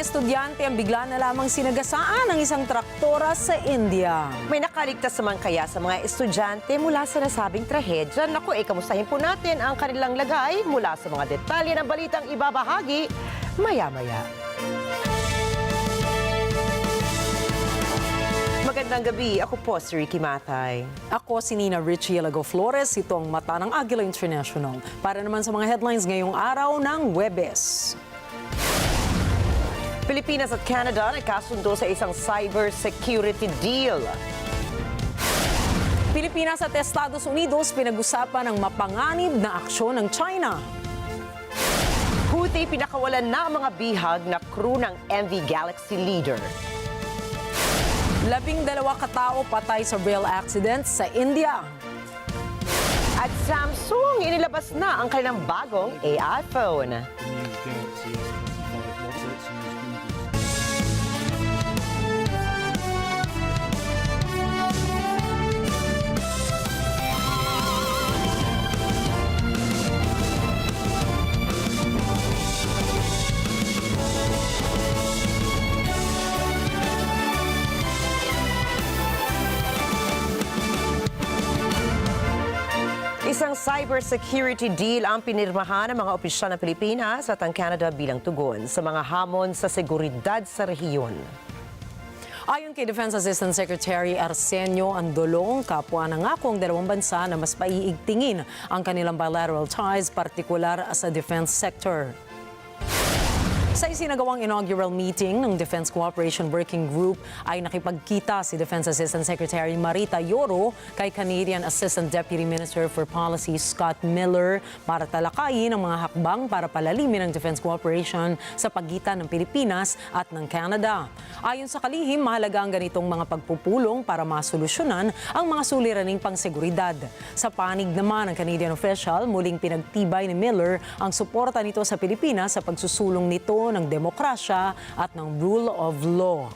estudyante ang bigla na lamang sinagasaan ng isang traktora sa India. May nakaligtas naman kaya sa mga estudyante mula sa nasabing trahedya? Naku, kamustahin po natin ang kanilang lagay mula sa mga detalye ng balitang ibabahagi maya-maya. Magandang gabi. Ako po si Rikki Mathay. Ako si Rikki Alagao Flores. Ito ang mata ng Agila International. Para naman sa mga headlines ngayong araw ng Huwebes. Pilipinas at Canada nagkasundo sa isang cybersecurity deal. Pilipinas at Estados Unidos pinag-usapan ang mapanganib na aksyon ng China. Houthi pinakawalan na ang mga bihag na crew ng MV Galaxy Leader. 12 katao patay sa rail accident sa India. At Samsung inilabas na ang kanilang bagong AI phone. Isang cybersecurity deal ang pinirmahan ng mga opisyal ng Pilipinas at ang Canada bilang tugon sa mga hamon sa seguridad sa rehiyon. Ayon kay Defense Assistant Secretary Arsenio Andolong, kapwa nangako ang dalawang bansa na mas paiigtingin ang kanilang bilateral ties, partikular sa defense sector. Sa isinagawang inaugural meeting ng Defense Cooperation Working Group ay nakipagkita si Defense Assistant Secretary Marita Yoro kay Canadian Assistant Deputy Minister for Policy Scott Miller para talakayin ang mga hakbang para palalimin ang defense cooperation sa pagitan ng Pilipinas at ng Canada. Ayon sa kalihim, mahalaga ang ganitong mga pagpupulong para masolusyonan ang mga suliraning pangseguridad. Sa panig naman ng Canadian official, muling pinagtibay ni Miller ang suporta nito sa Pilipinas sa pagsusulong nito ng demokrasya at ng rule of law.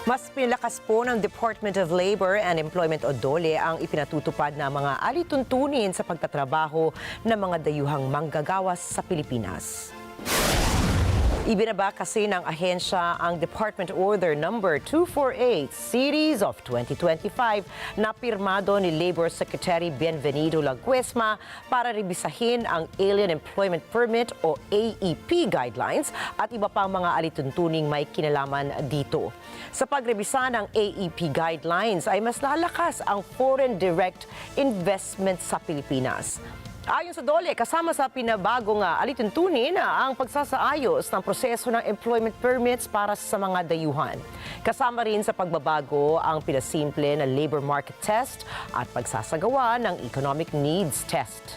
Mas pinilakas po ng Department of Labor and Employment o DOLE ang ipinatutupad na mga alituntunin sa pagtatrabaho ng mga dayuhang manggagawa sa Pilipinas. Ibinaba kasi ng ahensya ang Department Order Number 248 Series of 2025 na pirmado ni Labor Secretary Bienvenido Laguesma para rebisahin ang Alien Employment Permit o AEP guidelines at iba pang mga alituntuning may kinalaman dito. Sa pagrebisa ng AEP guidelines ay mas lalakas ang foreign direct investment sa Pilipinas. Ayon sa DOLE, kasama sa pinabagong alituntunin ang pagsasaayos ng proseso ng employment permits para sa mga dayuhan. Kasama rin sa pagbabago ang pinasimple na labor market test at pagsasagawa ng economic needs test.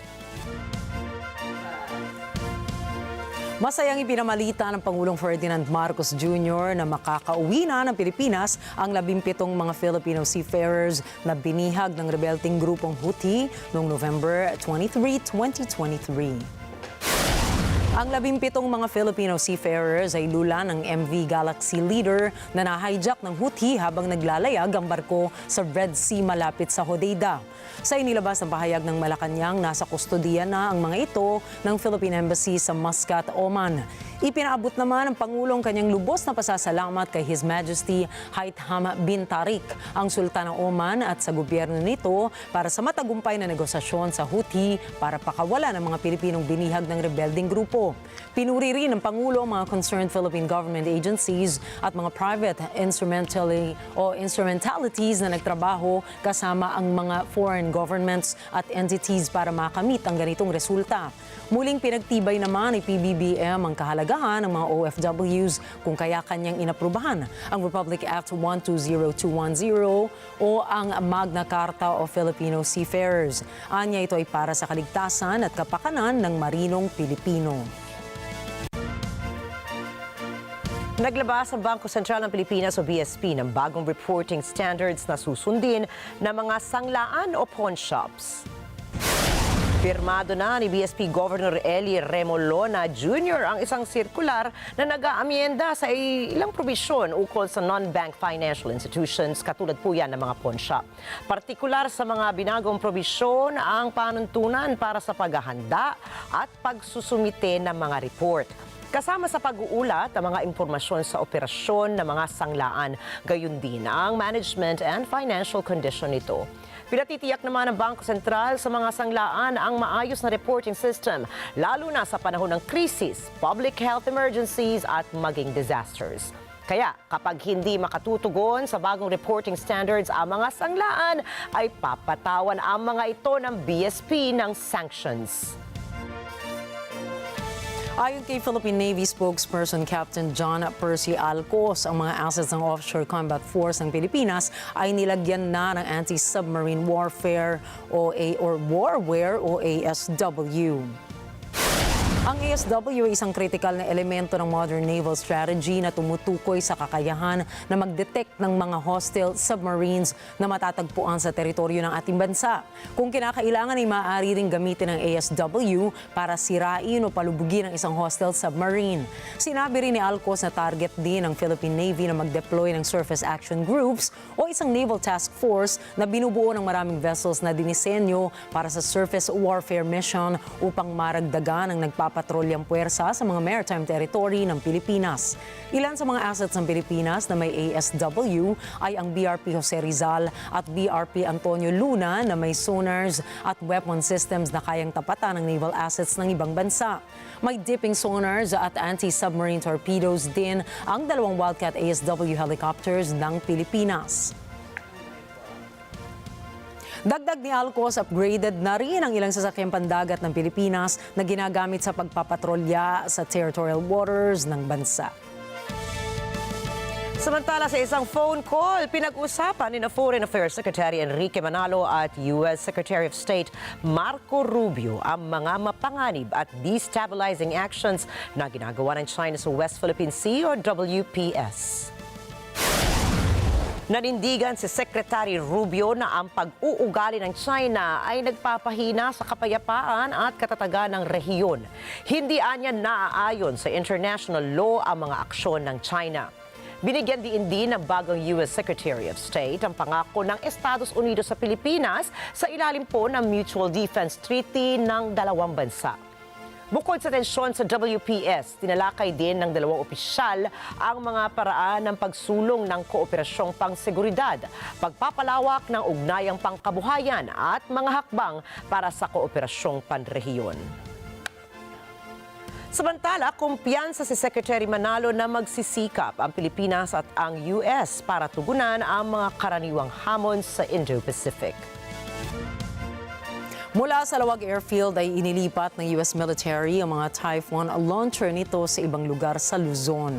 Masayang ipinamalita ng Pangulong Ferdinand Marcos Jr. na makakauwi na ng Pilipinas ang 17 mga Filipino seafarers na binihag ng rebelting grupong Houthi noong November 23, 2023. Ang 17 mga Filipino seafarers ay lula ng MV Galaxy Leader na na-hijack ng Houthi habang naglalayag ang barko sa Red Sea malapit sa Hodeida. Sa inilabas ng pahayag ng Malacanang, nasa kustodiya na ang mga ito ng Philippine Embassy sa Muscat, Oman. Ipinaabot naman ng Pangulong kanyang lubos na pasasalamat kay His Majesty Haitham bin Tariq, ang Sultan ng Oman at sa gobyerno nito para sa matagumpay na negosasyon sa Houthi para pakawala ng mga Pilipinong binihag ng rebelding grupo. Pinuri rin ng Pangulo ang mga concerned Philippine government agencies at mga private instrumentalities na nagtrabaho kasama ang mga foreign governments at entities para makamit ang ganitong resulta. Muling pinagtibay naman ni PBBM ang kahalagahan ng mga OFWs kung kaya kanyang inaprubahan ang Republic Act 120210 o ang Magna Carta of Filipino Seafarers. Anya ito ay para sa kaligtasan at kapakanan ng marinong Pilipino. Naglabas ang Bangko Sentral ng Pilipinas o BSP ng bagong reporting standards na susundin ng mga sanglaan o pawn shops. Pirmado na ni BSP Governor Eli Remolona Jr. ang isang sirkular na nag-aamyenda sa ilang probisyon ukol sa non-bank financial institutions katulad po yan ng mga pawn shop. Partikular sa mga binagong probisyon ang panuntunan para sa paghahanda at pagsusumite ng mga report. Kasama sa pag-uulat ang mga impormasyon sa operasyon ng mga sanglaan, gayon din ang management and financial condition nito. Pinatitiyak naman ng Bangko Sentral sa mga sanglaan ang maayos na reporting system, lalo na sa panahon ng krisis, public health emergencies at maging disasters. Kaya kapag hindi makatutugon sa bagong reporting standards ang mga sanglaan, ay papatawan ang mga ito ng BSP ng sanctions. Ayon kay Philippine Navy spokesperson Captain John Percy Alcos, ang mga assets ng Offshore Combat Force ng Pilipinas ay nilagyan na ng Anti-Submarine Warfare or Warware o ASW. Ang ASW ay isang kritikal na elemento ng modern naval strategy na tumutukoy sa kakayahan na mag-detect ng mga hostile submarines na matatagpuan sa teritoryo ng ating bansa. Kung kinakailangan ay maaari ring gamitin ang ASW para sirain o palubugin ang isang hostile submarine. Sinabi rin ni Alcos na target din ng Philippine Navy na mag-deploy ng Surface Action Groups o isang naval task force na binubuo ng maraming vessels na dinisenyo para sa surface warfare mission upang maragdagan ang patrolyang puwersa sa mga maritime territory ng Pilipinas. Ilan sa mga assets ng Pilipinas na may ASW ay ang BRP Jose Rizal at BRP Antonio Luna na may sonars at weapon systems na kayang tapatan ng naval assets ng ibang bansa. May dipping sonars at anti-submarine torpedoes din ang dalawang Wildcat ASW helicopters ng Pilipinas. Dagdag ni Alcos, upgraded na rin ang ilang sasakyang pandagat ng Pilipinas na ginagamit sa pagpapatrolya sa territorial waters ng bansa. Samantala sa isang phone call, pinag-usapan ni Foreign Affairs Secretary Rikki at U.S. Secretary of State Marco Rubio ang mga mapanganib at destabilizing actions na ginagawa ng China sa West Philippine Sea o WPS. Nanindigan si Secretary Rubio na ang pag-uugali ng China ay nagpapahina sa kapayapaan at katatagan ng rehiyon. Hindi anya naaayon sa international law ang mga aksyon ng China. Binigyan din ng bagong U.S. Secretary of State ang pangako ng Estados Unidos sa Pilipinas sa ilalim po ng Mutual Defense Treaty ng dalawang bansa. Bukod sa tensyon sa WPS, tinalakay din ng dalawang opisyal ang mga paraan ng pagsulong ng kooperasyong pangseguridad, pagpapalawak ng ugnayang pangkabuhayan at mga hakbang para sa kooperasyong panrehiyon. Samantala, kumpiyansa si Secretary Manalo na magsisikap ang Pilipinas at ang US para tugunan ang mga karaniwang hamon sa Indo-Pacific. Mula sa Lawag Airfield ay inilipat ng US military ang mga Typhoon launcher nito sa ibang lugar sa Luzon.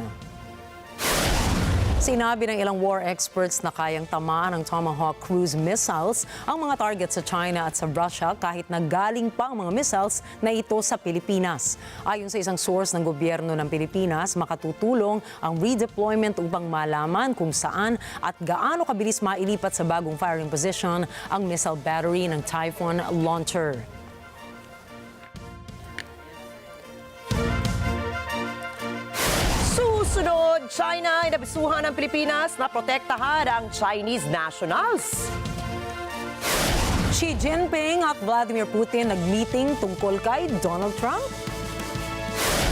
Sinabi ng ilang war experts na kayang tamaan ng Tomahawk cruise missiles ang mga target sa China at sa Russia kahit na galing pa ang mga missiles na ito sa Pilipinas. Ayon sa isang source ng gobyerno ng Pilipinas, makatutulong ang redeployment upang malaman kung saan at gaano kabilis mailipat sa bagong firing position ang missile battery ng Typhoon launcher. Susunod, China ay nabisuhan ng Pilipinas na protektahan ang Chinese nationals. Xi Jinping at Vladimir Putin nag-meeting tungkol kay Donald Trump.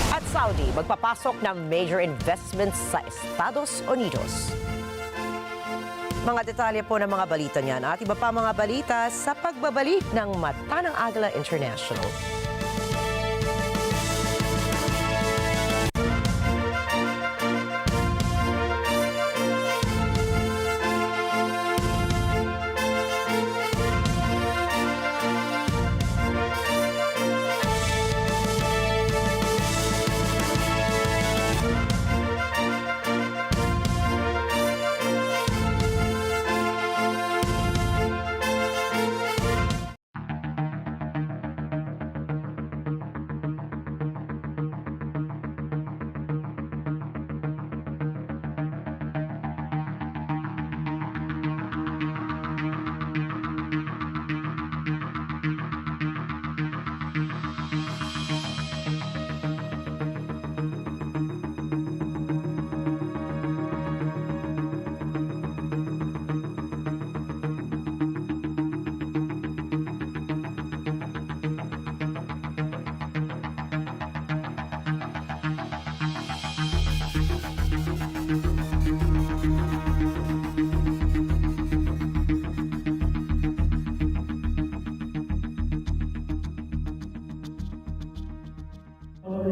At Saudi, magpapasok ng major investments sa Estados Unidos. Mga detalye po ng mga balita niyan at iba pa mga balita sa pagbabalik ng Mata ng Agila International.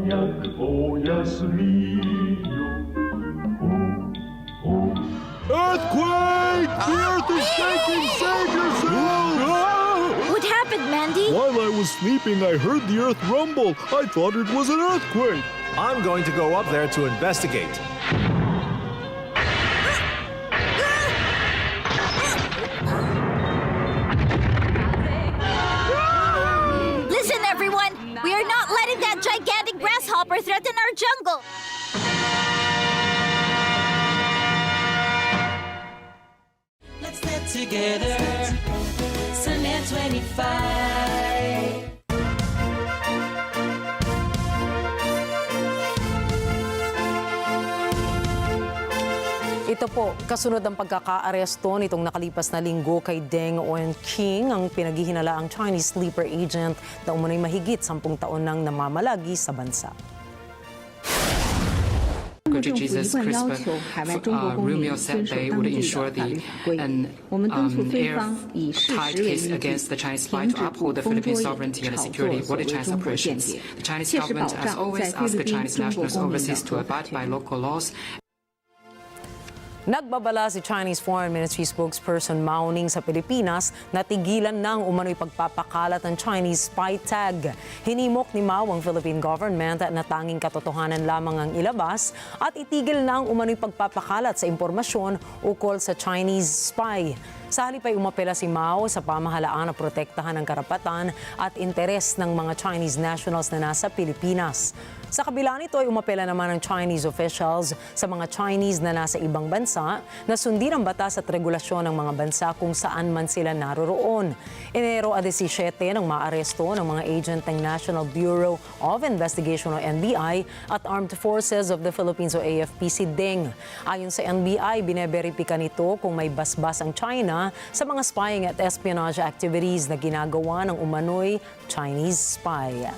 早おやすみよ Earthquake! The earth is shaking! Save yourself! What happened, Mandy? While I was sleeping, I heard the earth rumble. I thought it was an earthquake. I'm going to go up there to investigate. Listen, everyone! We are not letting that gigantic grasshopper threaten our jungle! Let's live together. Sunday 25. Ito po, kasunod ang pagkakaaresto nitong nakalipas na linggo kay Deng Wen-king, ang pinaghihinalaang Chinese sleeper agent na umunoy mahigit 10 taon nang namamalagi sa bansa. Jesus CRISPR Romeo said they would ensure the airtight case against the Chinese spy to uphold the Philippine sovereignty and the security of border Chinese operations. The Chinese government, as always, asked the Chinese nationals overseas to abide by local laws. Nagbabala si Chinese Foreign Ministry spokesperson Mao Ning sa Pilipinas na tigilan ng umano'y pagpapakalat ng Chinese spy tag. Hinimok ni Mao ang Philippine government na tanging katotohanan lamang ang ilabas at itigil ng umano'y pagpapakalat sa impormasyon ukol sa Chinese spy. Sa halip ay umapela si Mao sa pamahalaan na protektahan ang karapatan at interes ng mga Chinese nationals na nasa Pilipinas. Sa kabila nito ay umapela naman ng Chinese officials sa mga Chinese na nasa ibang bansa na sundin ang batas at regulasyon ng mga bansa kung saan man sila naroroon. Enero 17 nang maaresto ng mga agent ng National Bureau of Investigation o NBI at Armed Forces of the Philippines o AFP si Deng. Ayon sa NBI, bineberipika nito kung may basbas ang China sa mga spying at espionage activities na ginagawa ng umano'y Chinese spy.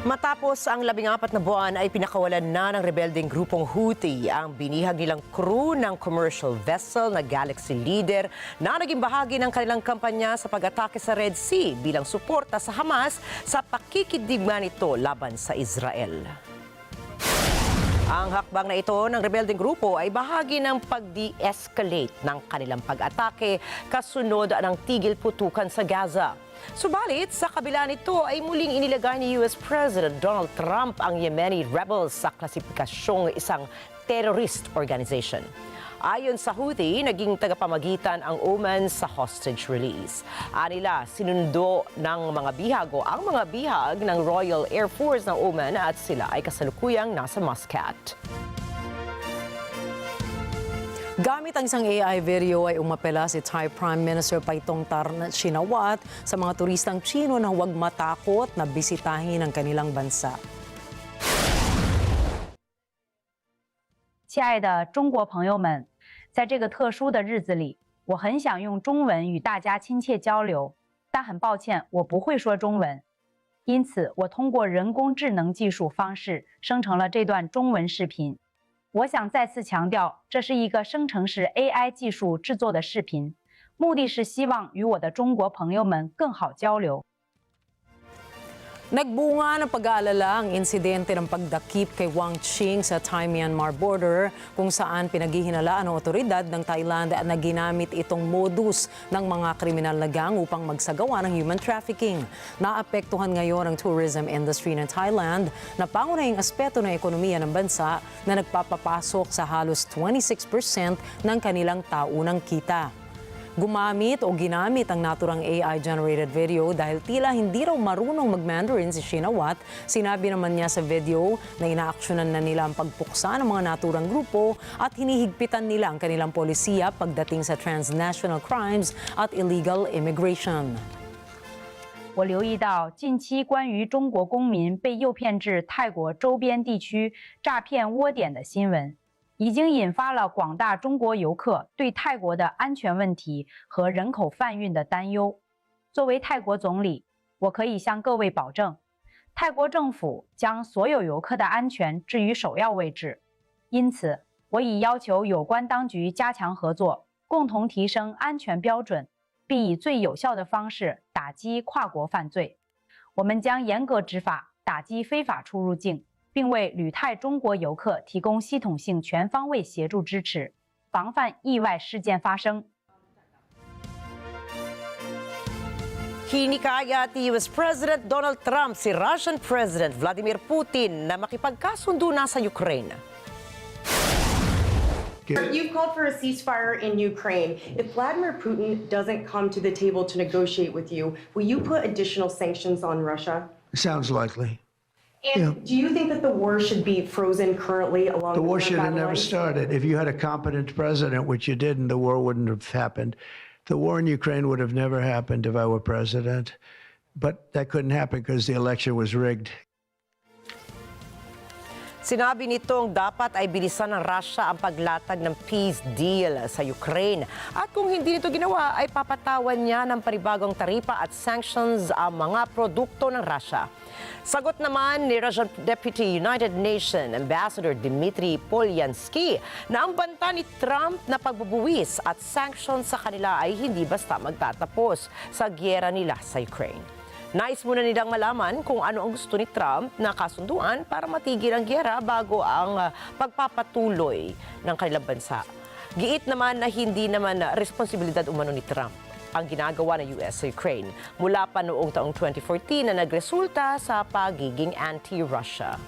Matapos ang 14 na buwan ay pinakawalan na ng rebelding grupong Houthi ang binihag nilang crew ng commercial vessel na Galaxy Leader na naging bahagi ng kanilang kampanya sa pag-atake sa Red Sea bilang suporta sa Hamas sa pakikidigman nito laban sa Israel. Ang hakbang na ito ng rebelding grupo ay bahagi ng pag-de-escalate ng kanilang pag-atake kasunod ng tigil putukan sa Gaza. Subalit, sa kabila nito ay muling inilagay ni US President Donald Trump ang Yemeni rebels sa klasipikasyong isang terrorist organization. Ayon sa Houthi, naging tagapamagitan ang Oman sa hostage release. Anila, sinundo ng mga bihag o ang mga bihag ng Royal Air Force ng Oman at sila ay kasalukuyang nasa Muscat. Gamit ang isang AI video ay umapela si Thai Prime Minister Paitongtarn Shinawat sa mga turistang Chino na huwag matakot na bisitahin ang kanilang bansa. 亲爱的中国朋友们，在这个特殊的日子里，我很想用中文与大家亲切交流，但很抱歉，我不会说中文，因此我通过人工智能技术方式生成了这段中文视频。我想再次强调，这是一个生成式 AI 技术制作的视频，目的是希望与我的中国朋友们更好交流。 Nagbunga ng pag-aalala ang insidente ng pagdakip kay Wang Qing sa Thai-Myanmar border kung saan pinaghihinalaan ng otoridad ng Thailand na ginamit itong modus ng mga kriminal na gang upang magsagawa ng human trafficking. Naapektuhan ngayon ang tourism industry ng Thailand na pangunahing aspeto ng ekonomiya ng bansa na nagpapapasok sa halos 26% ng kanilang taunang kita. Gumamit o ginamit ang naturang AI-generated video dahil tila hindi raw marunong mag-Mandarin si Shinawat. Sinabi naman niya sa video na inaaksyonan na nila ang pagpuksa ng mga naturang grupo at hinihigpitan nila ang kanilang polisiya pagdating sa transnational crimes at illegal immigration. 我留意到近期关于中国公民被诱骗至泰国周边地区诈骗窝点的新闻。 已经引发了广大中国游客对泰国的安全问题和人口贩运的担忧。作为泰国总理，我可以向各位保证，泰国政府将所有游客的安全置于首要位置。因此，我已要求有关当局加强合作，共同提升安全标准，并以最有效的方式打击跨国犯罪。我们将严格执法，打击非法出入境，并为旅泰中国游客提供系统性全方位协助支持，防范意外事件发生。 Hinikayat ni US President Donald Trump si Russian President Vladimir Putin na makipagkasundo na sa Ukraine. You've called for a ceasefire in Ukraine. If Vladimir Putin doesn't come to the table to negotiate with you, will you put additional sanctions on Russia? Sounds likely. And do you think that the war should be frozen currently along The war northern should have battle never lines? started. If you had a competent president, which you didn't, the war wouldn't have happened. The war in Ukraine would have never happened if I were president. But that couldn't happen because the election was rigged. Sinabi nitong dapat ay bilisan ng Russia ang paglatag ng peace deal sa Ukraine. At kung hindi nito ginawa, ay papatawan niya ng panibagong taripa at sanctions ang mga produkto ng Russia. Sagot naman ni Russian Deputy United Nations Ambassador Dmitry Polyansky na ang banta ni Trump na pagbubuwis at sanctions sa kanila ay hindi basta magtatapos sa gyera nila sa Ukraine. Nais muna nilang malaman kung ano ang gusto ni Trump na kasunduan para matigil ang gyera bago ang pagpapatuloy ng kanilang bansa. Giit naman na hindi naman responsibilidad umano ni Trump ang ginagawa ng US sa Ukraine mula pa noong taong 2014 na nagresulta sa pagiging anti-Russia.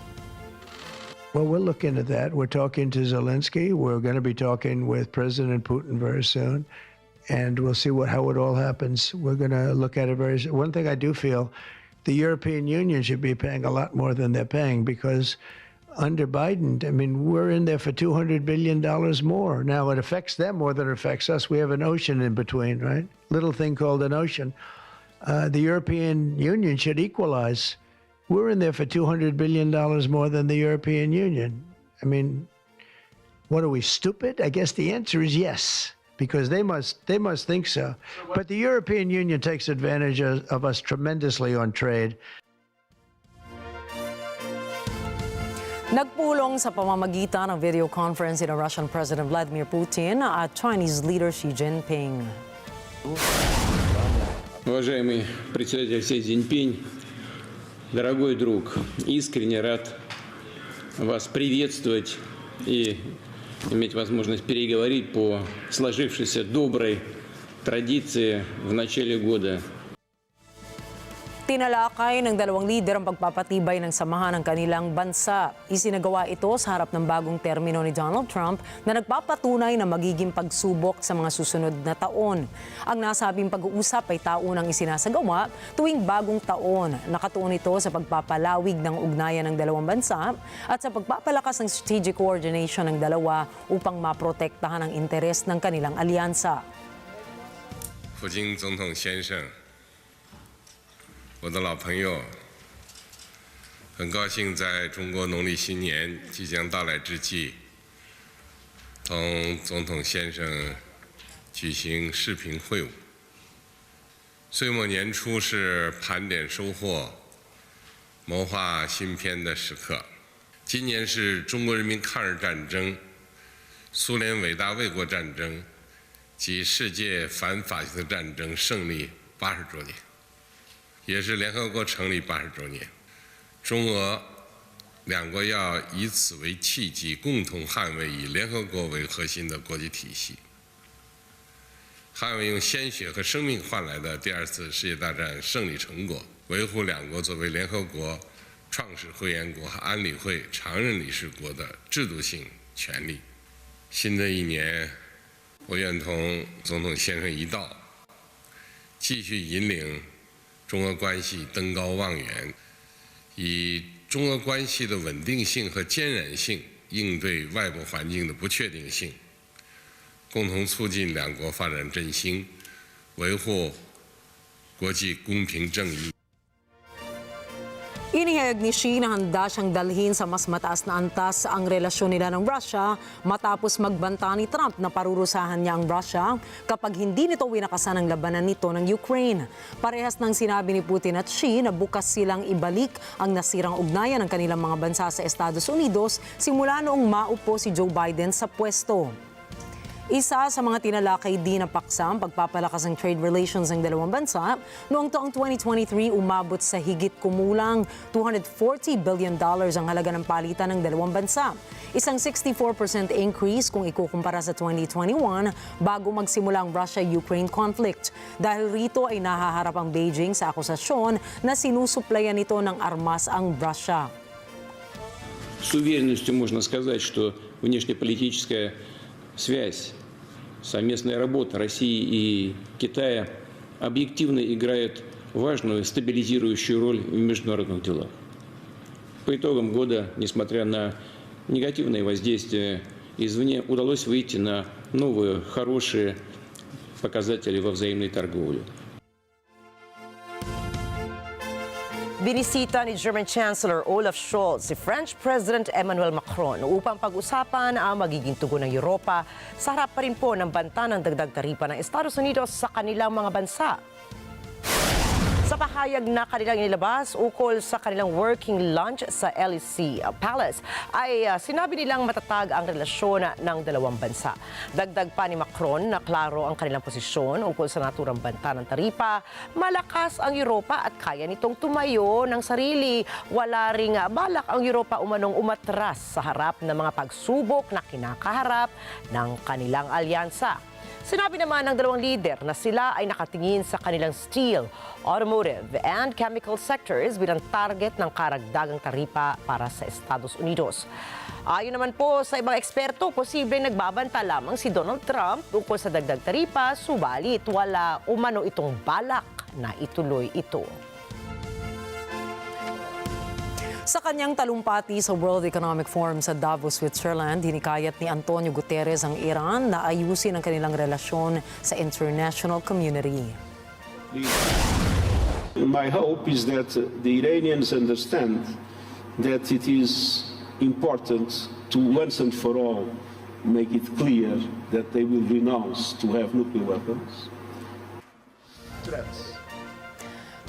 Well, we'll look into that. We're talking to Zelensky. We're going to be talking with President Putin very soon. And we'll see how it all happens. We're going to look at it very soon. One thing I do feel, the European Union should be paying a lot more than they're paying because under Biden, I mean, we're in there for $200 billion more. Now, it affects them more than it affects us. We have an ocean in between, right? Little thing called an ocean. The European Union should equalize. We're in there for $200 billion more than the European Union. I mean, what are we, stupid? I guess the answer is yes. Because they must think so. But the European Union takes advantage of us tremendously on trade. Nagpulong sa pamamagitan ng video conference ni Russian President Vladimir Putin at Chinese leader Xi Jinping. Уважаемый председатель Си Цзиньпинь, дорогой друг, искренне рад вас приветствовать и иметь возможность переговорить по сложившейся доброй традиции в начале года. Tinalakay ng dalawang lider ang pagpapatibay ng samahan ng kanilang bansa. Isinagawa ito sa harap ng bagong termino ni Donald Trump na nagpapatunay na magiging pagsubok sa mga susunod na taon. Ang nasabing pag-uusap ay taunang isinasagawa tuwing bagong taon. Nakatuon ito sa pagpapalawig ng ugnayan ng dalawang bansa at sa pagpapalakas ng strategic coordination ng dalawa upang maprotektahan ang interes ng kanilang alyansa. 普京总统先生，我的老朋友，很高兴在中国农历新年即将到来之际，同总统先生举行视频会晤。岁末年初是盘点收获、谋划新篇的时刻。今年是中国人民抗日战争、苏联伟大卫国战争及世界反法西斯战争胜利80周年。 也是联合国成立80周年，中俄两国要以此为契机，共同捍卫以联合国为核心的国际体系，捍卫用鲜血和生命换来的第2次世界大战胜利成果，维护两国作为联合国创始会员国和安理会常任理事国的制度性权利。新的一年，我愿同总统先生一道，继续引领 中俄关系登高望远，以中俄关系的稳定性和坚韧性应对外部环境的不确定性，共同促进两国发展振兴，维护国际公平正义。 Inihayag ni Xi na handa siyang dalhin sa mas mataas na antas ang relasyon nila ng Russia matapos magbanta ni Trump na parurusahan niya ang Russia kapag hindi nito winakasan ang labanan nito ng Ukraine. Parehas nang sinabi ni Putin at Xi na bukas silang ibalik ang nasirang ugnayan ng kanilang mga bansa sa Estados Unidos simula noong maupo si Joe Biden sa pwesto. Isa sa mga tinalakay din na paksa ang pagpapalakas ng trade relations ng dalawang bansa. Noong taong 2023, umabot sa higit kumulang $240 billion ang halaga ng palitan ng dalawang bansa. Isang 64% increase kung ikukumpara sa 2021 bago magsimula ang Russia-Ukraine conflict. Dahil rito ay nahaharap ang Beijing sa akusasyon na sinusuplayan nito ng armas ang Russia. С уверенностью можно сказать, что внешнеполитическая связь, совместная работа России и Китая объективно играет важную стабилизирующую роль в международных делах. По итогам года, несмотря на негативное воздействие извне, удалось выйти на новые, хорошие показатели во взаимной торговле. Binisita ni German Chancellor Olaf Scholz si French President Emmanuel Macron upang pag-usapan ang magiging tugon ng Europa sa harap pa rin po ng banta ng dagdag taripa ng Estados Unidos sa kanilang mga bansa. Sa pahayag na kanilang inilabas ukol sa kanilang working lunch sa LEC Palace, ay sinabi nilang matatag ang relasyon ng dalawang bansa. Dagdag pa ni Macron na klaro ang kanilang posisyon ukol sa naturang banta ng taripa. Malakas ang Europa at kaya nitong tumayo ng sarili. Wala ring balak ang Europa umanong umatras sa harap ng mga pagsubok na kinakaharap ng kanilang alyansa. Sinabi naman ng dalawang leader na sila ay nakatingin sa kanilang steel, automotive and chemical sectors bilang target ng karagdagang taripa para sa Estados Unidos. Ayon naman po sa ibang eksperto, posibleng nagbabanta lamang si Donald Trump tungkol sa dagdag taripa, subalit wala umano itong balak na ituloy ito. Sa kanyang talumpati sa World Economic Forum sa Davos, Switzerland, hinikayat ni Antonio Guterres ang Iran na ayusin ang kanilang relasyon sa international community. My hope is that the Iranians understand that it is important to once and for all make it clear that they will renounce to have nuclear weapons.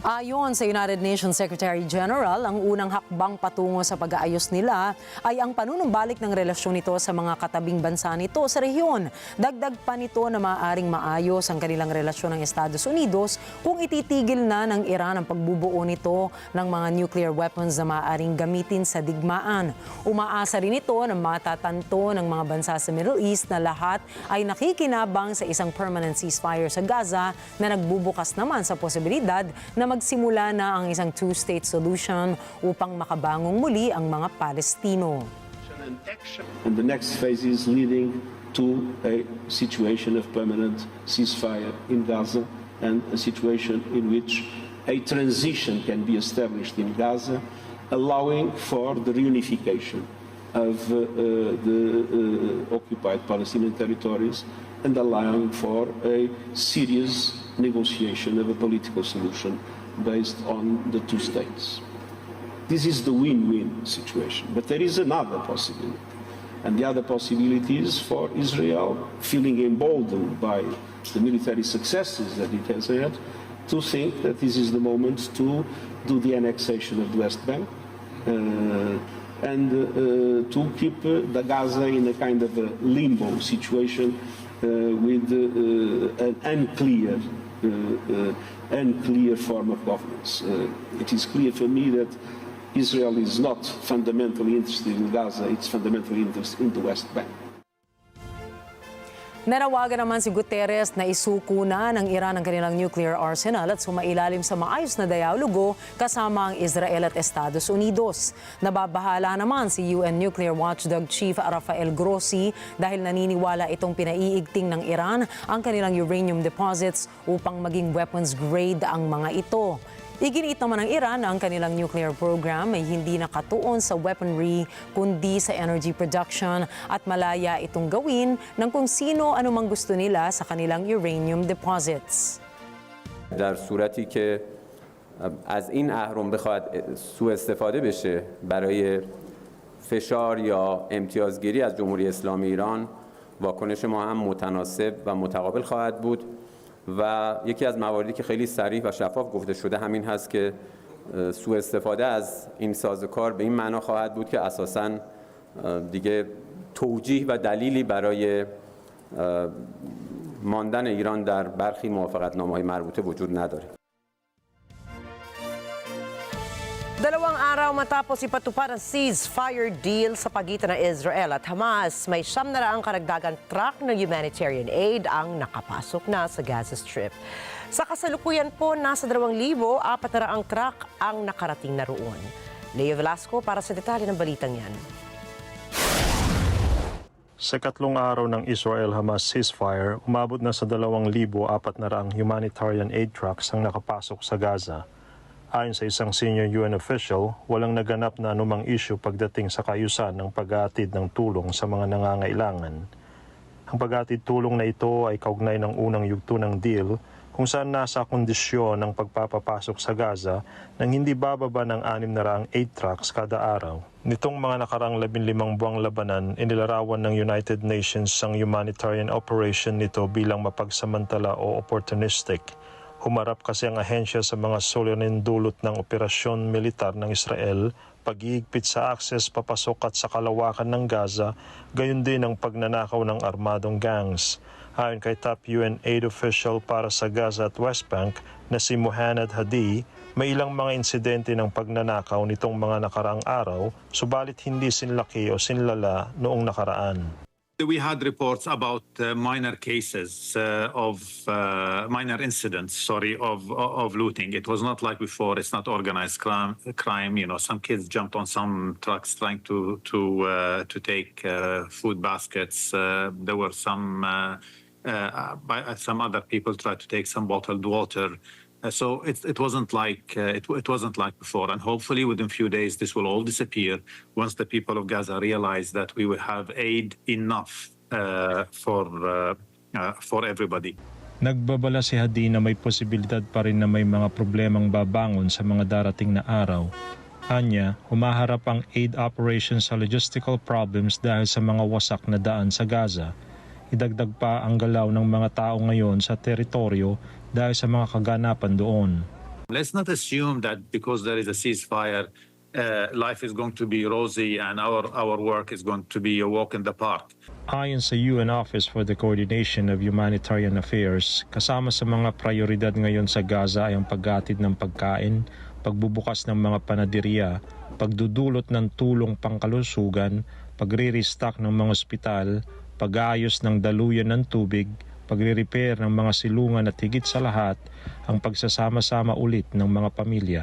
Ayon sa United Nations Secretary General, ang unang hakbang patungo sa pag-aayos nila ay ang panunumbalik ng relasyon nito sa mga katabing bansa nito sa rehiyon. Dagdag pa nito na maaaring maayos ang kanilang relasyon ng Estados Unidos kung ititigil na ng Iran ang pagbubuo nito ng mga nuclear weapons na maaaring gamitin sa digmaan. Umaasa rin ito na matatanto ng mga bansa sa Middle East na lahat ay nakikinabang sa isang permanent ceasefire sa Gaza na nagbubukas naman sa posibilidad na magsimula na ang isang two-state solution upang makabangong muli ang mga Palestino. And the next phase is leading to a situation of permanent ceasefire in Gaza and a situation in which a transition can be established in Gaza, allowing for the reunification of the occupied Palestinian territories and allowing for a serious negotiation of a political solution based on the two states. This is the win-win situation. But there is another possibility. And the other possibility is for Israel, feeling emboldened by the military successes that it has had, to think that this is the moment to do the annexation of the West Bank and to keep the Gaza in a kind of a limbo situation with an unclear form of governance. It is clear for me that Israel is not fundamentally interested in Gaza, it's fundamentally interested in the West Bank. Nanawagan naman si Guterres na isuko na ng Iran ang kanilang nuclear arsenal at sumailalim sa maayos na dialogo kasama ang Israel at Estados Unidos. Nababahala naman si UN Nuclear Watchdog Chief Rafael Grossi dahil naniniwala itong pinaiigting ng Iran ang kanilang uranium deposits upang maging weapons grade ang mga ito. Iginiit naman ng Iran na ang kanilang nuclear program ay hindi nakatuon sa weaponry kundi sa energy production at malaya itong gawin ng kung sino anumang gusto nila sa kanilang uranium deposits. در صورتی که از این اهرم بخواد سوء استفاده بشه برای فشار یا امتیازگیری از جمهوری اسلامی ایران، واکنش ما هم متناسب و متقابل خواهد بود. و یکی از مواردی که خیلی صریح و شفاف گفته شده همین هست که سوء استفاده از این سازوکار به این معنا خواهد بود که اساساً دیگه توجیه و دلیلی برای ماندن ایران در برخی موافقتنامه‌های مربوطه وجود نداره. Dalawang araw matapos ipatupad ang ceasefire deal sa pagitan ng Israel at Hamas, may 700 karagdagang truck ng humanitarian aid ang nakapasok na sa Gaza Strip. Sa kasalukuyan po, nasa 2,400 truck ang nakarating na roon. Leo Velasco para sa detalye ng balitang yan. Sa ikatlong araw ng Israel-Hamas ceasefire, umabot na sa 2,400 humanitarian aid trucks ang nakapasok sa Gaza. Ayon sa isang senior UN official, walang naganap na anumang issue pagdating sa kaayusan ng paghahatid ng tulong sa mga nangangailangan. Ang paghahatid tulong na ito ay kaugnay ng unang yugto ng deal kung saan nasa kondisyon ng pagpapapasok sa Gaza ng hindi bababa ng 600 aid trucks kada araw. Nitong mga nakarang 15 buwang labanan, inilarawan ng United Nations ang humanitarian operation nito bilang mapagsamantala o opportunistic. Humarap kasi ang ahensya sa mga suliraning dulot ng operasyon militar ng Israel, pag-iigpit sa akses papasok at sa kalawakan ng Gaza, gayon din ang pagnanakaw ng armadong gangs. Ayon kay top UN aid official para sa Gaza at West Bank na si Muhammad Hadi, may ilang mga insidente ng pagnanakaw nitong mga nakaraang araw, subalit hindi sinlaki o sinlala noong nakaraan. We had reports about minor cases of minor incidents, of looting. It was not like before. It's not organized crime. You know, some kids jumped on some trucks trying to take food baskets. There were some other people tried to take some bottled water. So it wasn't like before, and hopefully within a few days this will all disappear once the people of Gaza realize that we will have aid enough for everybody. Nagbabala si Hadi na may posibilidad pa rin na may mga problemang babangon sa mga darating na araw. Anya, humaharap ang aid operations sa logistical problems dahil sa mga wasak na daan sa Gaza. Idagdag pa ang galaw ng mga tao ngayon sa teritoryo dahil sa mga kaganapan doon. Let's not assume that because there is a ceasefire, life is going to be rosy and our work is going to be a walk in the park. Ayon sa UN Office for the Coordination of Humanitarian Affairs, kasama sa mga prioridad ngayon sa Gaza ay ang paghatid ng pagkain, pagbubukas ng mga panaderya, pagdudulot ng tulong pangkalusugan, pagre-restock ng mga ospital, pag-aayos ng daluyan ng tubig, pagre-repair ng mga silungan at higit sa lahat, ang pagsasama-sama ulit ng mga pamilya.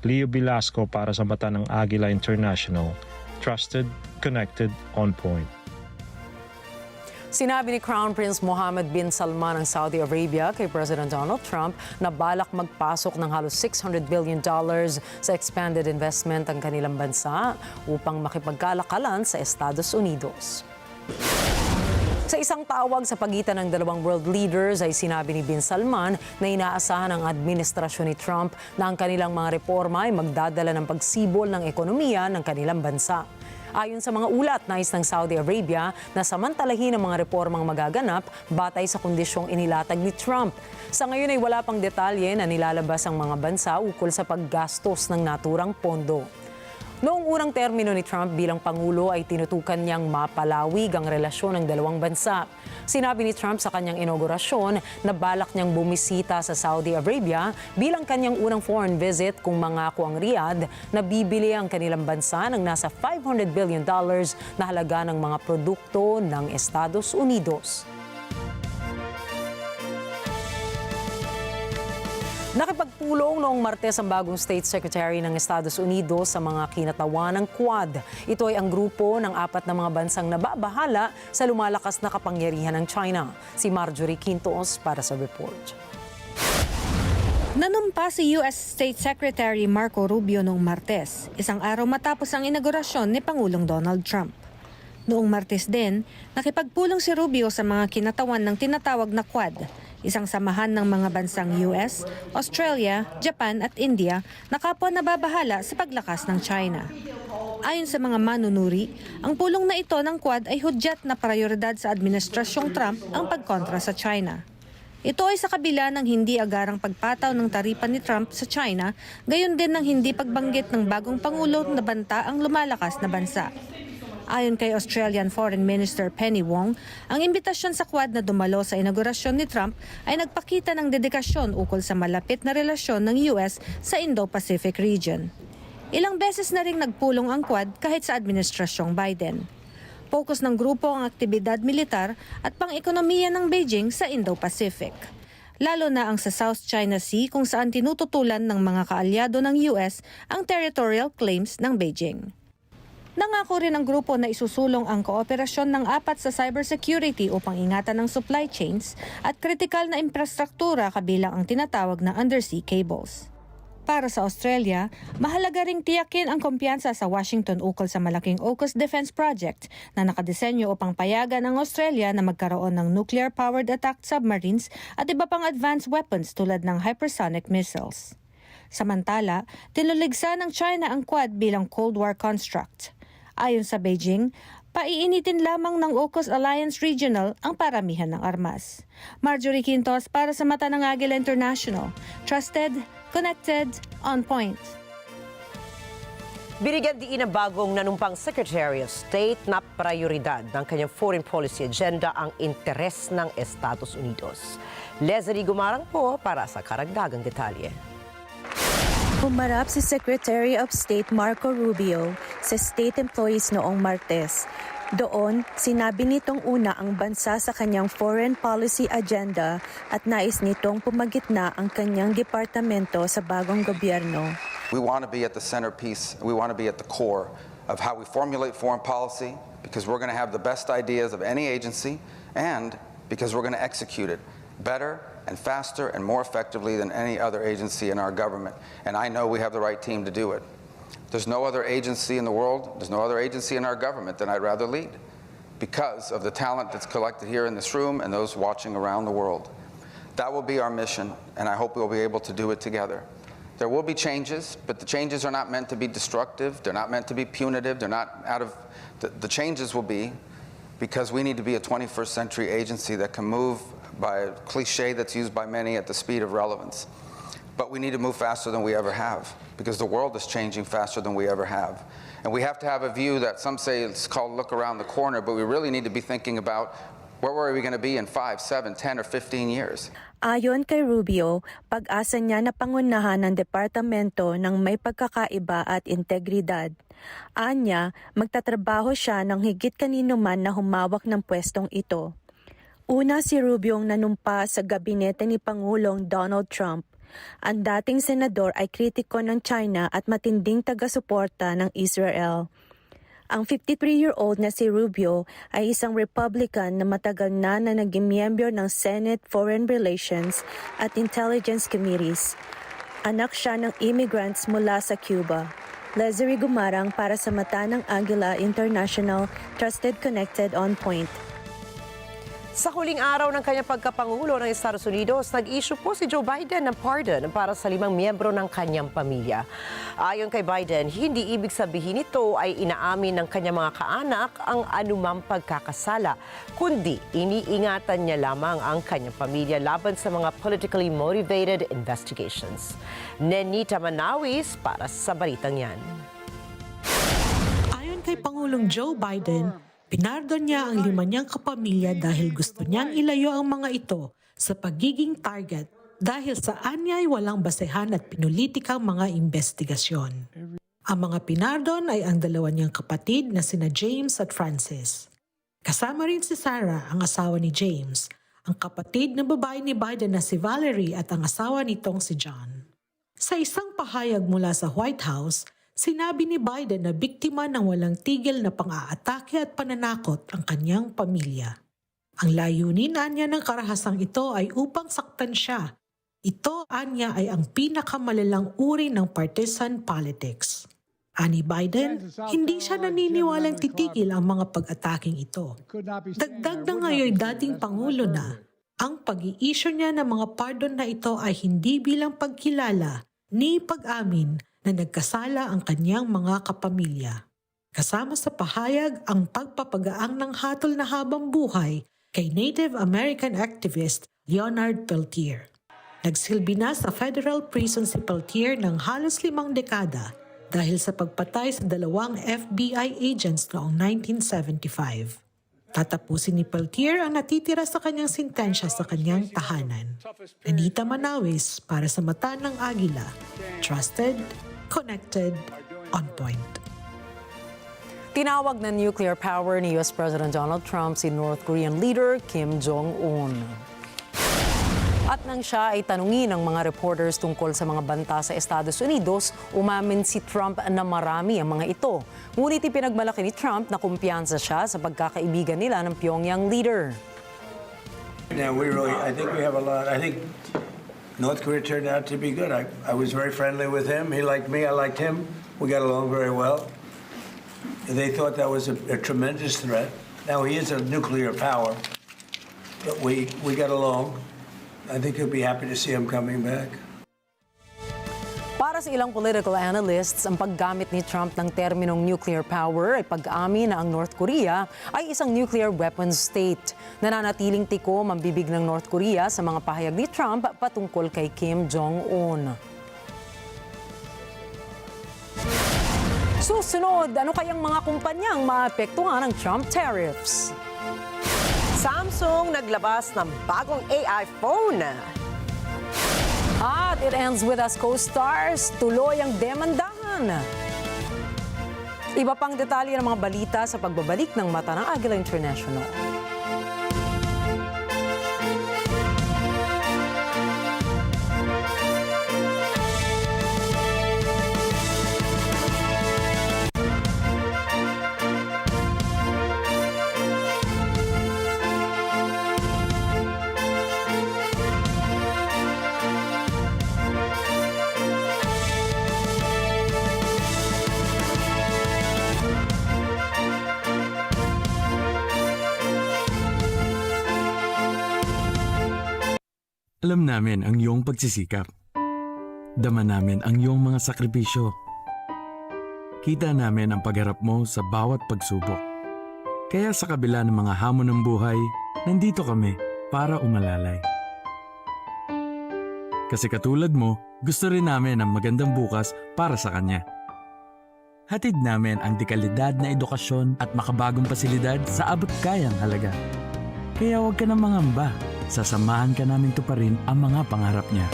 Leo Velasco para sa mata ng Agila International. Trusted, connected, on point. Sinabi ni Crown Prince Mohammed bin Salman ng Saudi Arabia kay President Donald Trump na balak magpasok ng halos $600 billion sa expanded investment ang kanilang bansa upang makipagkalakalan sa Estados Unidos. Sa isang tawag sa pagitan ng dalawang world leaders ay sinabi ni bin Salman na inaasahan ng administrasyon ni Trump na ang kanilang mga reforma ay magdadala ng pagsibol ng ekonomiya ng kanilang bansa. Ayon sa mga ulat, nais ng Saudi Arabia na samantalahin ang mga reformang magaganap batay sa kondisyong inilatag ni Trump. Sa ngayon ay wala pang detalye na nilalabas ang mga bansa ukol sa paggastos ng naturang pondo. Noong unang termino ni Trump bilang Pangulo ay tinutukan niyang mapalawig ang relasyon ng dalawang bansa. Sinabi ni Trump sa kanyang inaugurasyon na balak niyang bumisita sa Saudi Arabia bilang kanyang unang foreign visit kung mangako ang Riyadh na bibili ang kanilang bansa ng nasa $500 billion na halaga ng mga produkto ng Estados Unidos. Nakipagpulong noong Martes ang bagong State Secretary ng Estados Unidos sa mga kinatawan ng Quad. Ito ay ang grupo ng 4 na mga bansang nababahala sa lumalakas na kapangyarihan ng China. Si Marjorie Quintos para sa report. Nanumpa si U.S. State Secretary Marco Rubio noong Martes, isang araw matapos ang inaugurasyon ni Pangulong Donald Trump. Noong Martes din, nakipagpulong si Rubio sa mga kinatawan ng tinatawag na Quad, isang samahan ng mga bansang US, Australia, Japan at India na kapwa nababahala sa paglakas ng China. Ayon sa mga manunuri, ang pulong na ito ng Quad ay hudyat na prioridad sa administrasyong Trump ang pagkontra sa China. Ito ay sa kabila ng hindi agarang pagpataw ng taripa ni Trump sa China, gayon din ng hindi pagbanggit ng bagong Pangulo na banta ang lumalakas na bansa. Ayon kay Australian Foreign Minister Penny Wong, ang imbitasyon sa Quad na dumalo sa inaugurasyon ni Trump ay nagpakita ng dedikasyon ukol sa malapit na relasyon ng US sa Indo-Pacific region. Ilang beses na ring nagpulong ang Quad kahit sa administrasyong Biden. Focus ng grupo ang aktibidad militar at pang-ekonomiya ng Beijing sa Indo-Pacific. Lalo na ang sa South China Sea kung saan tinututulan ng mga kaalyado ng US ang territorial claims ng Beijing. Nangako rin ang grupo na isusulong ang kooperasyon ng 4 sa cybersecurity upang ingatan ng supply chains at kritikal na infrastruktura kabilang ang tinatawag na undersea cables. Para sa Australia, mahalaga ring tiyakin ang kumpiyansa sa Washington ukol sa malaking AUKUS defense project na nakadesenyo upang payagan ang Australia na magkaroon ng nuclear-powered attack submarines at iba pang advanced weapons tulad ng hypersonic missiles. Samantala, tinuligsa ng China ang Quad bilang Cold War construct. Ayon sa Beijing, paiinitin lamang ng AUKUS Alliance Regional ang paramihan ng armas. Marjorie Quintos para sa Mata ng Agila International. Trusted, connected, on point. Binigyan diin ng bagong nanumpang Secretary of State na prioridad ng kanyang foreign policy agenda ang interes ng Estados Unidos. Leslie Gumarang po para sa karagdagang detalye. Humarap si Secretary of State Marco Rubio sa state employees noong Martes. Doon, sinabi nitong una ang bansa sa kanyang foreign policy agenda at nais nitong pumagitna ang kanyang departamento sa bagong gobyerno. We want to be at the centerpiece, we want to be at the core of how we formulate foreign policy because we're going to have the best ideas of any agency and because we're going to execute it better and faster and more effectively than any other agency in our government. And I know we have the right team to do it. There's no other agency in the world, there's no other agency in our government that I'd rather lead because of the talent that's collected here in this room and those watching around the world. That will be our mission, and I hope we'll be able to do it together. There will be changes, but the changes are not meant to be destructive, they're not meant to be punitive, they're not out of... The changes will be because we need to be a 21st century agency that can move by a cliche that's used by many at the speed of relevance. But we need to move faster than we ever have because the world is changing faster than we ever have. And we have to have a view that some say it's called look around the corner, but we really need to be thinking about where are we going to be in 5, 7, 10, or 15 years. Ayon kay Rubio, pag-asa niya na pangunahan ng departamento ng may pagkakaiba at integridad. Anya, magtatrabaho siya ng higit kanino man na humawak ng pwestong ito. Una si Rubio ang nanumpa sa gabinete ni Pangulong Donald Trump. Ang dating senador ay kritiko ng China at matinding taga-suporta ng Israel. Ang 53-year-old na si Rubio ay isang Republican na matagal na naging miyembro ng Senate Foreign Relations at Intelligence Committees. Anak siya ng immigrants mula sa Cuba. Leslie Gumarang para sa Mata ng Agila International, Trusted, Connected, on Point. Sa huling araw ng kanyang pagkapangulo ng Estados Unidos, nag-issue po si Joe Biden ng pardon para sa 5 miyembro ng kanyang pamilya. Ayon kay Biden, hindi ibig sabihin ito ay inaamin ng kanyang mga kaanak ang anumang pagkakasala, kundi iniingatan niya lamang ang kanyang pamilya laban sa mga politically motivated investigations. Nenita Manawis para sa balitang yan. Ayon kay Pangulong Joe Biden, pinardon niya ang 5 niyang kapamilya dahil gusto niyang ilayo ang mga ito sa pagiging target dahil sa anyay walang basehan at pinulitikang mga investigasyon. Ang mga pinardon ay ang 2 niyang kapatid na sina James at Francis. Kasama rin si Sarah, ang asawa ni James, ang kapatid na babae ni Biden na si Valerie at ang asawa nitong si John. Sa isang pahayag mula sa White House, sinabi ni Biden na biktima ng walang tigil na pang-aatake at pananakot ang kanyang pamilya. Ang layunin anya ng karahasang ito ay upang saktan siya. Ito anya ay ang pinakamalalang uri ng partisan politics. Ani Biden, hindi siya naniniwalang titigil ang mga pag-ataking ito. Dagdag na ngayon dating Pangulo na, ang pag-i-issue niya ng mga pardon na ito ay hindi bilang pagkilala ni pag-amin na nagkasala ang kanyang mga kapamilya. Kasama sa pahayag ang pagpapagaang ng hatol na habang buhay kay Native American activist Leonard Peltier. Nagsilbi na sa federal prison si Peltier ng halos 5 dekada dahil sa pagpatay sa 2 FBI agents noong 1975. Tatapusin ni Peltier ang natitira sa kanyang sintensya sa kanyang tahanan. Anita Manawis para sa Mata ng Agila. Trusted, connected, on point. Tinawag na nuclear power ni US President Donald Trump si North Korean leader Kim Jong-un. At nang siya ay tanungin ng mga reporters tungkol sa mga banta sa Estados Unidos, umamin si Trump na marami ang mga ito. Ngunit ipinagmalaki ni Trump na kumpiyansa siya sa pagkakaibigan nila ng Pyongyang leader. Now I think we have a lot. I think North Korea turned out to be good. I was very friendly with him. He liked me. I liked him. We got along very well. They thought that was a tremendous threat. Now he is a nuclear power, but we got along. I think he'll be happy to see him coming back. Para sa ilang political analysts, ang paggamit ni Trump ng terminong nuclear power ay pag-amin na ang North Korea ay isang nuclear weapons state. Nananatiling tikom ang bibig ng North Korea sa mga pahayag ni Trump patungkol kay Kim Jong-un. Susunod, ano kayang mga kumpanyang maapektuhan ng Trump tariffs? Samsung naglabas ng bagong AI phone. At it ends with us co-stars, tuloy ang demandahan. Iba pang detalye ng mga balita sa pagbabalik ng Mata ng Agila International. Alam namin ang iyong pagsisikap. Dama namin ang iyong mga sakripisyo. Kita namin ang pagharap mo sa bawat pagsubok. Kaya sa kabila ng mga hamon ng buhay, nandito kami para umalalay. Kasi katulad mo, gusto rin namin ang magandang bukas para sa kanya. Hatid namin ang dekalidad na edukasyon at makabagong pasilidad sa abot kayang halaga. Kaya huwag ka na mangamba. Sasamahan ka namin tuparin ang mga pangarap niya.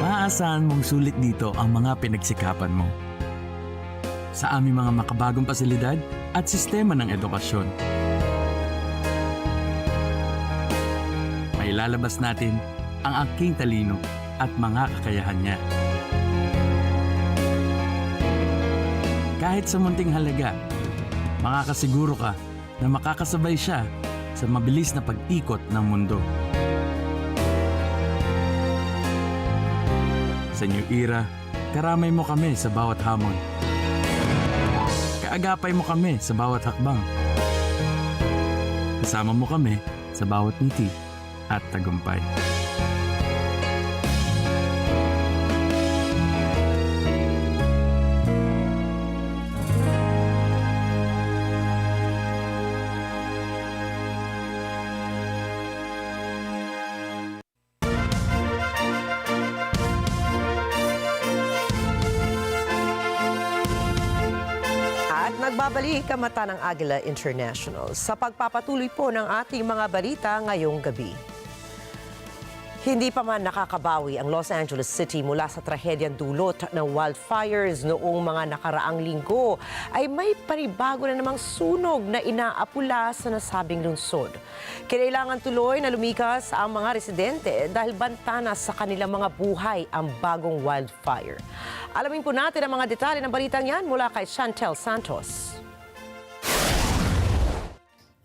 Maaasahan mong sulit dito ang mga pinagsikapan mo. Sa aming mga makabagong pasilidad at sistema ng edukasyon. Mailalabas natin ang aking talino at mga kakayahan niya. Kahit sa munting halaga, makakasiguro ka na makakasabay siya sa mabilis na pag-ikot ng mundo. Sa new era, karamay mo kami sa bawat hamon. Kaagapay mo kami sa bawat hakbang. Kasama mo kami sa bawat ngiti at tagumpay. Nagbabalik ang Mata ng Agila International sa pagpapatuloy po ng ating mga balita ngayong gabi. Hindi pa man nakakabawi ang Los Angeles City mula sa trahedyang dulot ng wildfires noong mga nakaraang linggo, ay may panibago na namang sunog na inaapula sa nasabing lungsod. Kailangan tuloy na lumikas ang mga residente dahil banta na sa kanilang mga buhay ang bagong wildfire. Alamin po natin ang mga detalye ng balitang yan mula kay Chantel Santos.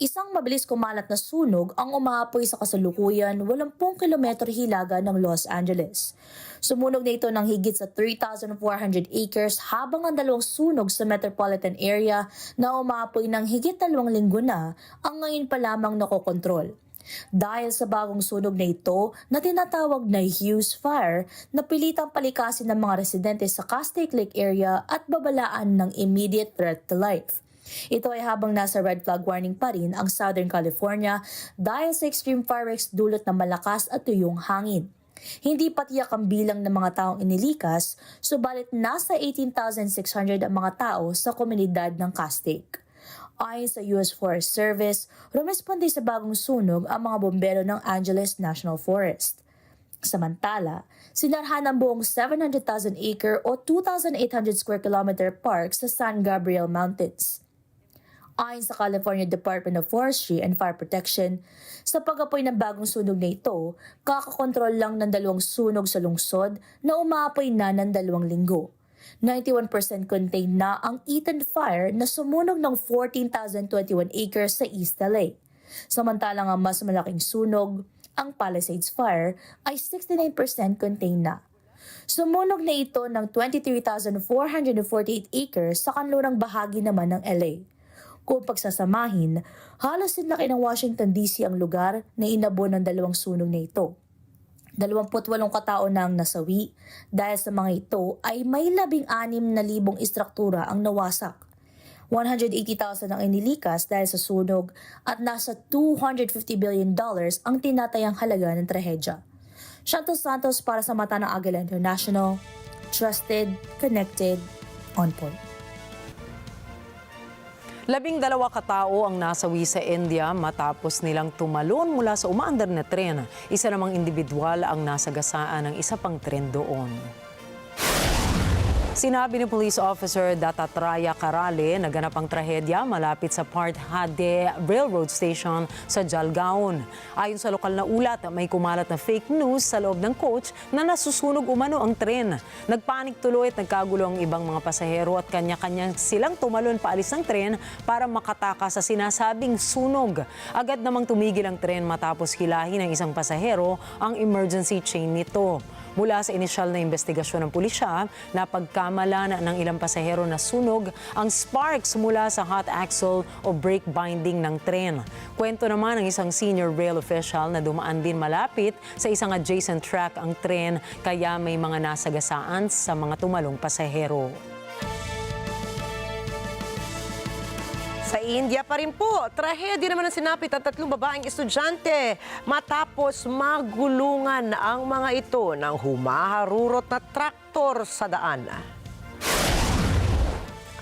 Isang mabilis kumalat na sunog ang umaapoy sa kasalukuyan 80 kilometro hilaga ng Los Angeles. Sumunog na ito ng higit sa 3,400 acres habang ang dalawang sunog sa metropolitan area na umaapoy ng higit 2 linggo na ang ngayon pa lamang nakokontrol. Dahil sa bagong sunog na ito na tinatawag na Hughes Fire, napilitang palikasin ng mga residente sa Castaic Lake area at babalaan ng immediate threat to life. Ito ay habang nasa red flag warning pa rin ang Southern California dahil sa extreme fire risk dulot ng malakas at tuyong hangin. Hindi pa tiyak ang bilang ng mga taong inilikas, subalit nasa 18,600 ang mga tao sa komunidad ng Castaic. Ayon sa US Forest Service, rumesponde sa bagong sunog ang mga bombero ng Angeles National Forest. Samantala, sinarhan ang buong 700,000 acre o 2,800 square kilometer park sa San Gabriel Mountains. Ayon sa California Department of Forestry and Fire Protection, sa pag-apoy ng bagong sunog na ito, kakakontrol lang ng 2 sunog sa lungsod na umaapoy na ng 2 linggo. 91% contained na ang Eaton Fire na sumunog ng 14,021 acres sa East LA. Samantalang ang mas malaking sunog, ang Palisades Fire, ay 69% contained na. Sumunog na ito ng 23,448 acres sa kanlurang bahagi naman ng LA. Kung pagsasamahin, halos sinlaki ng Washington DC ang lugar na inabo ng 2 sunog na ito. 28 katao na ang nasawi dahil sa mga ito ay may 16,000 istruktura ang nawasak. 180,000 ang inilikas dahil sa sunog at nasa $250 billion ang tinatayang halaga ng trahedya. Chantal Santos para sa Mata ng Agila International, trusted, connected, on point. 12 katao ang nasawi sa India matapos nilang tumalon mula sa umaandar na tren. Isa namang individual ang nasagasaan ng isa pang tren doon. Sinabi ni Police Officer Datatraya Karale na ganap ang trahedya malapit sa Parthade Railroad Station sa Jalgaon. Ayon sa lokal na ulat, may kumalat na fake news sa loob ng coach na nasusunog umano ang tren. Nagpanik tuloy at nagkagulo ang ibang mga pasahero at kanya-kanya silang tumalon paalis ng tren para makatakas sa sinasabing sunog. Agad namang tumigil ang tren matapos hilahin ng isang pasahero ang emergency chain nito. Mula sa inisyal na investigasyon ng pulisya, napagkamalan ng ilang pasahero na sunog ang sparks mula sa hot axle o brake binding ng tren. Kwento naman ng isang senior rail official na dumaan din malapit sa isang adjacent track ang tren kaya may mga nasagasaan sa mga tumalong pasahero. Sa India pa rin po, trahedya naman ang sinapit ang 3 babaeng estudyante matapos magulungan ang mga ito ng humaharurot na traktor sa daan.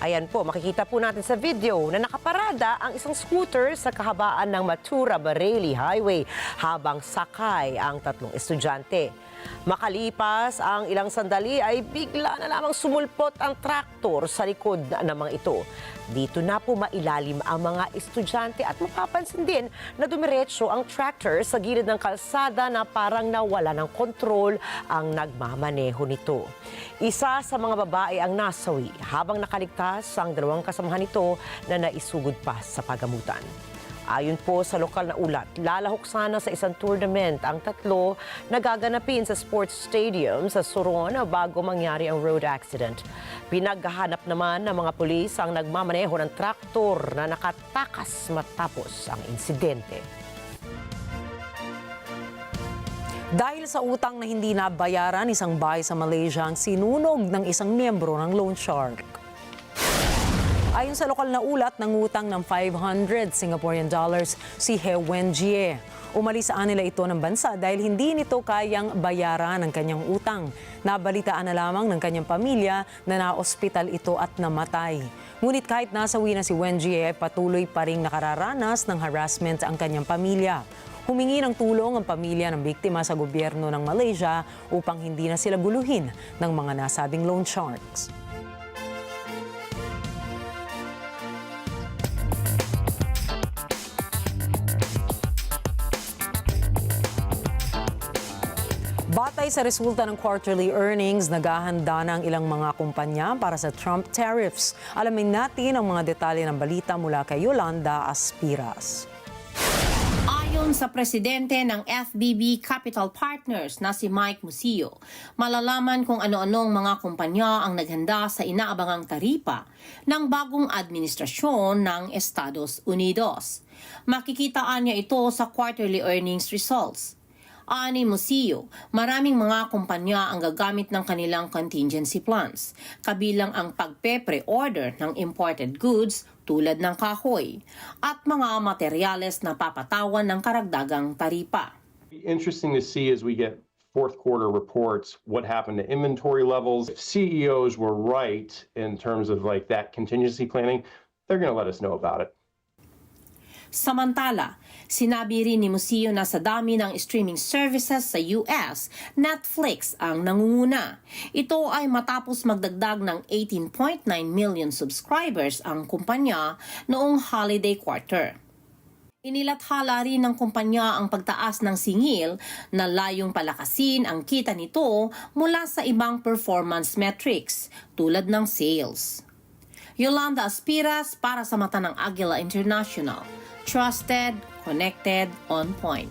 Ayan po, makikita po natin sa video na nakaparada ang isang scooter sa kahabaan ng Mathura-Bareilly Highway habang sakay ang 3 estudyante. Makalipas ang ilang sandali ay bigla na lamang sumulpot ang traktor sa likod ng mga ito. Dito na po mailalim ang mga estudyante at mapapansin din na dumiretso ang tractor sa gilid ng kalsada na parang nawala ng kontrol ang nagmamaneho nito. Isa sa mga babae ang nasawi habang nakaligtas ang 2 kasamahan nito na naisugod pa sa pagamutan. Ayon po sa lokal na ulat, lalahok sana sa isang tournament ang 3 na gaganapin sa sports stadium sa Suron bago mangyari ang road accident. Pinaghahanap naman ng mga pulis ang nagmamaneho ng traktor na nakatakas matapos ang insidente. Dahil sa utang na hindi nabayaran, isang bahay sa Malaysia ang sinunog ng isang miyembro ng loan shark. Ayon sa lokal na ulat, nangutang ng 500 Singaporean dollars si He Wenjie. Umalis sa nila ito ng bansa dahil hindi nito kayang bayaran ang kanyang utang. Nabalitaan na lamang ng kanyang pamilya na naospital ito at namatay. Ngunit kahit nasawi na si Wenjie, patuloy pa ring nakararanas ng harassment ang kanyang pamilya. Humingi ng tulong ang pamilya ng biktima sa gobyerno ng Malaysia upang hindi na sila guluhin ng mga nasabing loan sharks. Batay sa resulta ng quarterly earnings, naghahanda na ang ilang mga kumpanya para sa Trump tariffs. Alamin natin ang mga detalye ng balita mula kay Yolanda Aspiras. Ayon sa presidente ng FBB Capital Partners na si Mike Musillo, malalaman kung ano-anong mga kumpanya ang naghanda sa inaabangang taripa ng bagong administrasyon ng Estados Unidos. Makikitaan niya ito sa quarterly earnings results. Ani Musio, maraming mga kumpanya ang gagamit ng kanilang contingency plans, kabilang ang pagpe-pre-order ng imported goods tulad ng kahoy at mga materyales na papatawan ng karagdagang taripa. Interesting to see as we get fourth quarter reports what happened to inventory levels. If CEOs were right in terms of like that contingency planning, they're going to let us know about it. Samantala, sinabi rin ni Musio na sa dami ng streaming services sa US, Netflix ang nangunguna. Ito ay matapos magdagdag ng 18.9 million subscribers ang kumpanya noong holiday quarter. Inilathala rin ng kumpanya ang pagtaas ng singil na layong palakasin ang kita nito mula sa ibang performance metrics tulad ng sales. Yolanda Aspiras para sa mata ng Agila International. Trusted, connected, on point.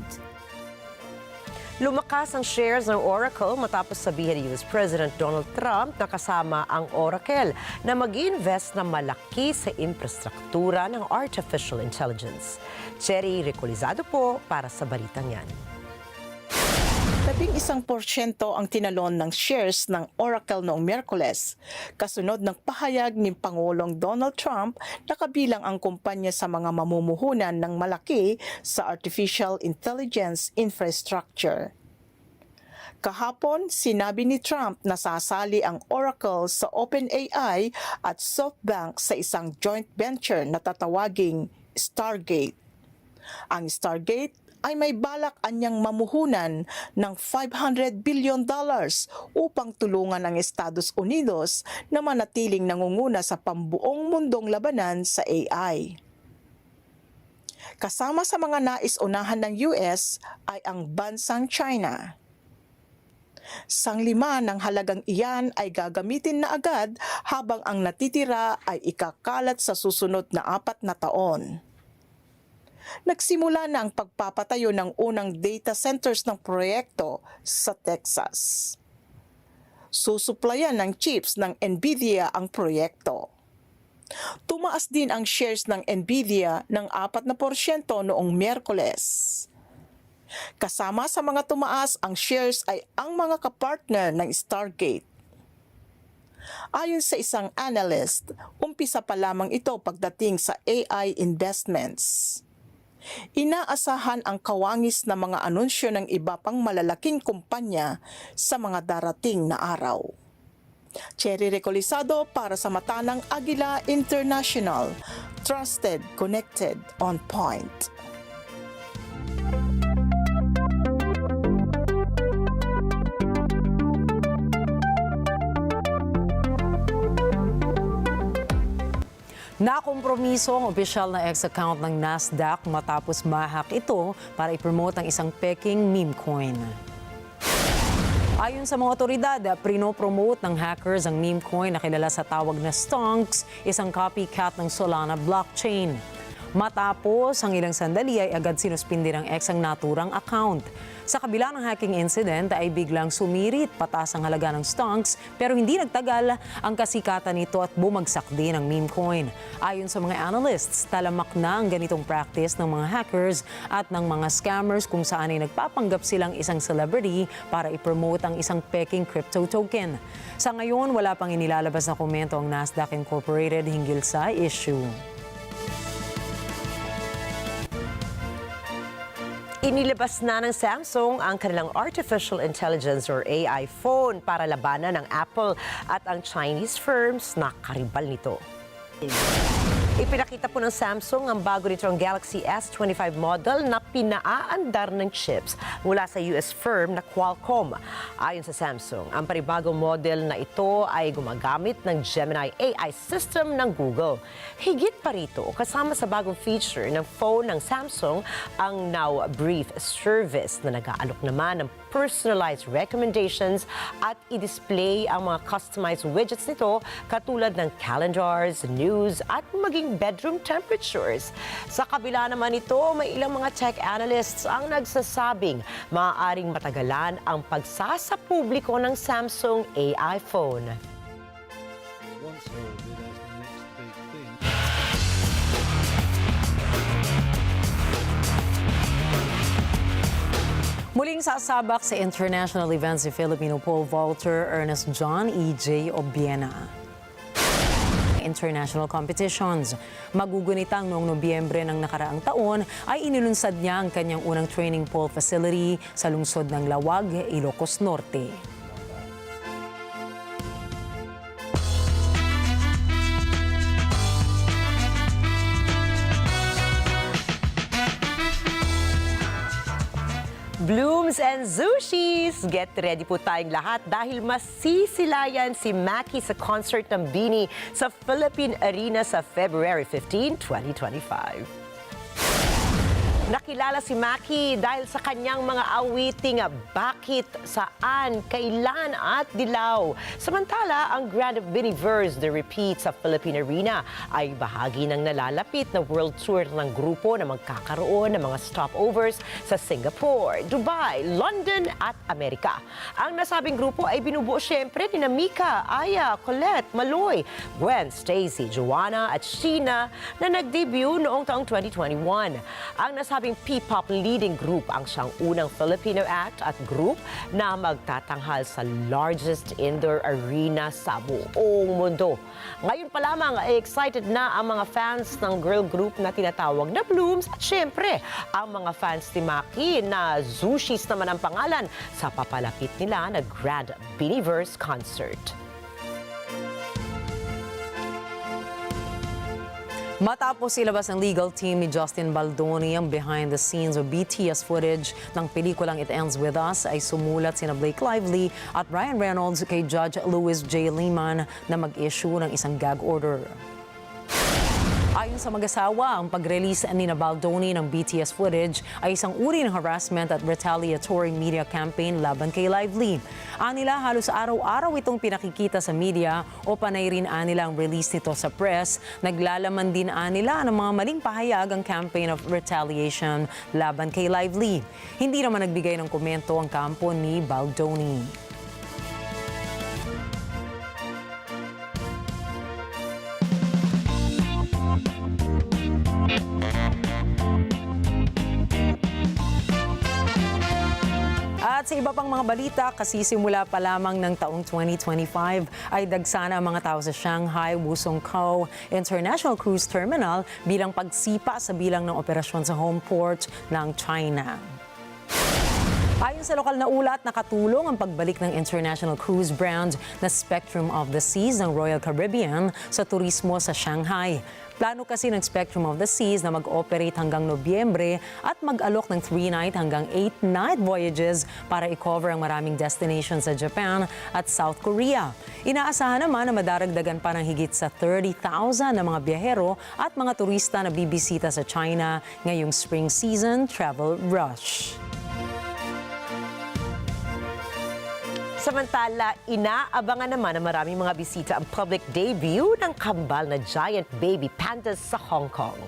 Lumakas ang shares ng Oracle matapos sabihin ni US President Donald Trump na kasama ang Oracle na mag-invest na malaki sa infrastruktura ng artificial intelligence. Cherry Recolizado po para sa balitang yan. 11% ang tinalon ng shares ng Oracle noong Miyerkules, kasunod ng pahayag ni Pangulong Donald Trump na kabilang ang kumpanya sa mga mamumuhunan ng malaki sa artificial intelligence infrastructure. Kahapon, sinabi ni Trump na sasali ang Oracle sa OpenAI at SoftBank sa isang joint venture na tatawaging Stargate. Ang Stargate ay may balak anyang mamuhunan ng $500 billion upang tulungan ang Estados Unidos na manatiling nangunguna sa pambuong mundong labanan sa AI. Kasama sa mga nais-unahan ng US ay ang bansang China. Sanglima ng halagang iyan ay gagamitin na agad habang ang natitira ay ikakalat sa susunod na 4 na taon. Nagsimula na ang pagpapatayo ng unang data centers ng proyekto sa Texas. Susuplayan ng chips ng NVIDIA ang proyekto. Tumaas din ang shares ng NVIDIA ng 4% noong Miyerkules. Kasama sa mga tumaas ang shares ay ang mga kapartner ng Stargate. Ayon sa isang analyst, umpisa pa lamang ito pagdating sa AI investments. Inaasahan ang kawangis na mga anunsyo ng iba pang malalaking kumpanya sa mga darating na araw. Cherry Recolizado para sa mata ng Agila International. Trusted, connected, on point. Nakompromiso ang opisyal na ex-account ng Nasdaq matapos ma-hack ito para i-promote ang isang peking meme coin. Ayon sa mga otoridad, prino-promote ng hackers ang meme coin na kilala sa tawag na stonks, isang copycat ng Solana blockchain. Matapos ang ilang sandali ay agad sinuspindi ng ex ang naturang account. Sa kabila ng hacking incident ay biglang sumirit pataas ang halaga ng stonks pero hindi nagtagal ang kasikatan nito at bumagsak din ang meme coin. Ayon sa mga analysts, talamak na ang ganitong practice ng mga hackers at ng mga scammers kung saan ay nagpapanggap silang isang celebrity para i-promote ang isang peking crypto token. Sa ngayon, wala pang inilalabas na komento ang Nasdaq Incorporated hinggil sa issue. Inilabas na ng Samsung ang kanilang artificial intelligence or AI phone para labanan ng Apple at ang Chinese firms na karibal nito. Ipinakita po ng Samsung ang bago nitong Galaxy S25 model na pinaaandar ng chips mula sa US firm na Qualcomm. Ayon sa Samsung, ang panibagong model na ito ay gumagamit ng Gemini AI system ng Google. Higit pa rito, kasama sa bagong feature ng phone ng Samsung, ang Now Brief service na nag-aalok naman ng personalized recommendations at i-display ang mga customized widgets nito katulad ng calendars, news at maging bedroom temperatures. Sa kabila naman ito, may ilang mga tech analysts ang nagsasabing maaaring matagalan ang pagsasapubliko ng Samsung AI phone. Muling sasabak sa international events si Filipino pole vaulter Ernest John E.J. Obiena. International competitions. Magugunitang noong Nobyembre ng nakaraang taon ay inilunsad niya ang kanyang unang training pole facility sa lungsod ng Lawag, Ilocos Norte. Blooms and Zushis! Get ready po tayong lahat dahil masisilayan si Maki sa concert ng Bini sa Philippine Arena sa February 15, 2025. Nakilala si Maki dahil sa kanyang mga awiting Bakit, Saan, Kailan at Dilaw. Samantala, ang Grand Biniverse The Repeat sa Philippine Arena ay bahagi ng nalalapit na world tour ng grupo na magkakaroon ng mga stopovers sa Singapore, Dubai, London at Amerika. Ang nasabing grupo ay binubuo siyempre ni Mika, Aya, Colette, Maloy, Gwen, Stacy, Joanna at Sheena na nag-debut noong taong 2021. Ang nasabing P-pop leading group ang siyang unang Filipino act at group na magtatanghal sa largest indoor arena sa buong mundo. Ngayon pa lamang ay excited na ang mga fans ng girl group na tinatawag na Blooms at syempre ang mga fans ni Maki na Zushis naman ang pangalan sa papalapit nila na Grand Biniverse concert. Matapos ilabas ng legal team ni Justin Baldoni ang behind-the-scenes o BTS footage ng pelikulang It Ends With Us, ay sumulat sina Blake Lively at Ryan Reynolds kay Judge Louis J. Lehman na mag-issue ng isang gag order. Ayon sa mag-asawa, ang pag-release ni Baldoni ng BTS footage ay isang uri ng harassment at retaliatory media campaign laban kay Lively. Anila, halos araw-araw itong pinakikita sa media o panay rin anila ang release nito sa press. Naglalaman din anila ng mga maling pahayag ang campaign of retaliation laban kay Lively. Hindi naman nagbigay ng komento ang kampo ni Baldoni. At sa iba pang mga balita, kasisimula pa lamang ng taong 2025 ay dagsana ang mga tao sa Shanghai Wusongkou International Cruise Terminal bilang pagsipa sa bilang ng operasyon sa home port ng China. Ayon sa lokal na ulat, nakatulong ang pagbalik ng international cruise brand na Spectrum of the Seas ng Royal Caribbean sa turismo sa Shanghai. Plano kasi ng Spectrum of the Seas na mag-operate hanggang Nobyembre at mag-alok ng 3-night hanggang 8-night voyages para i-cover ang maraming destinations sa Japan at South Korea. Inaasahan naman na madaragdagan pa ng higit sa 30,000 na mga biyahero at mga turista na bibisita sa China ngayong spring season travel rush. Samantala, inaabangan naman ng maraming mga bisita ang public debut ng kambal na giant baby pandas sa Hong Kong.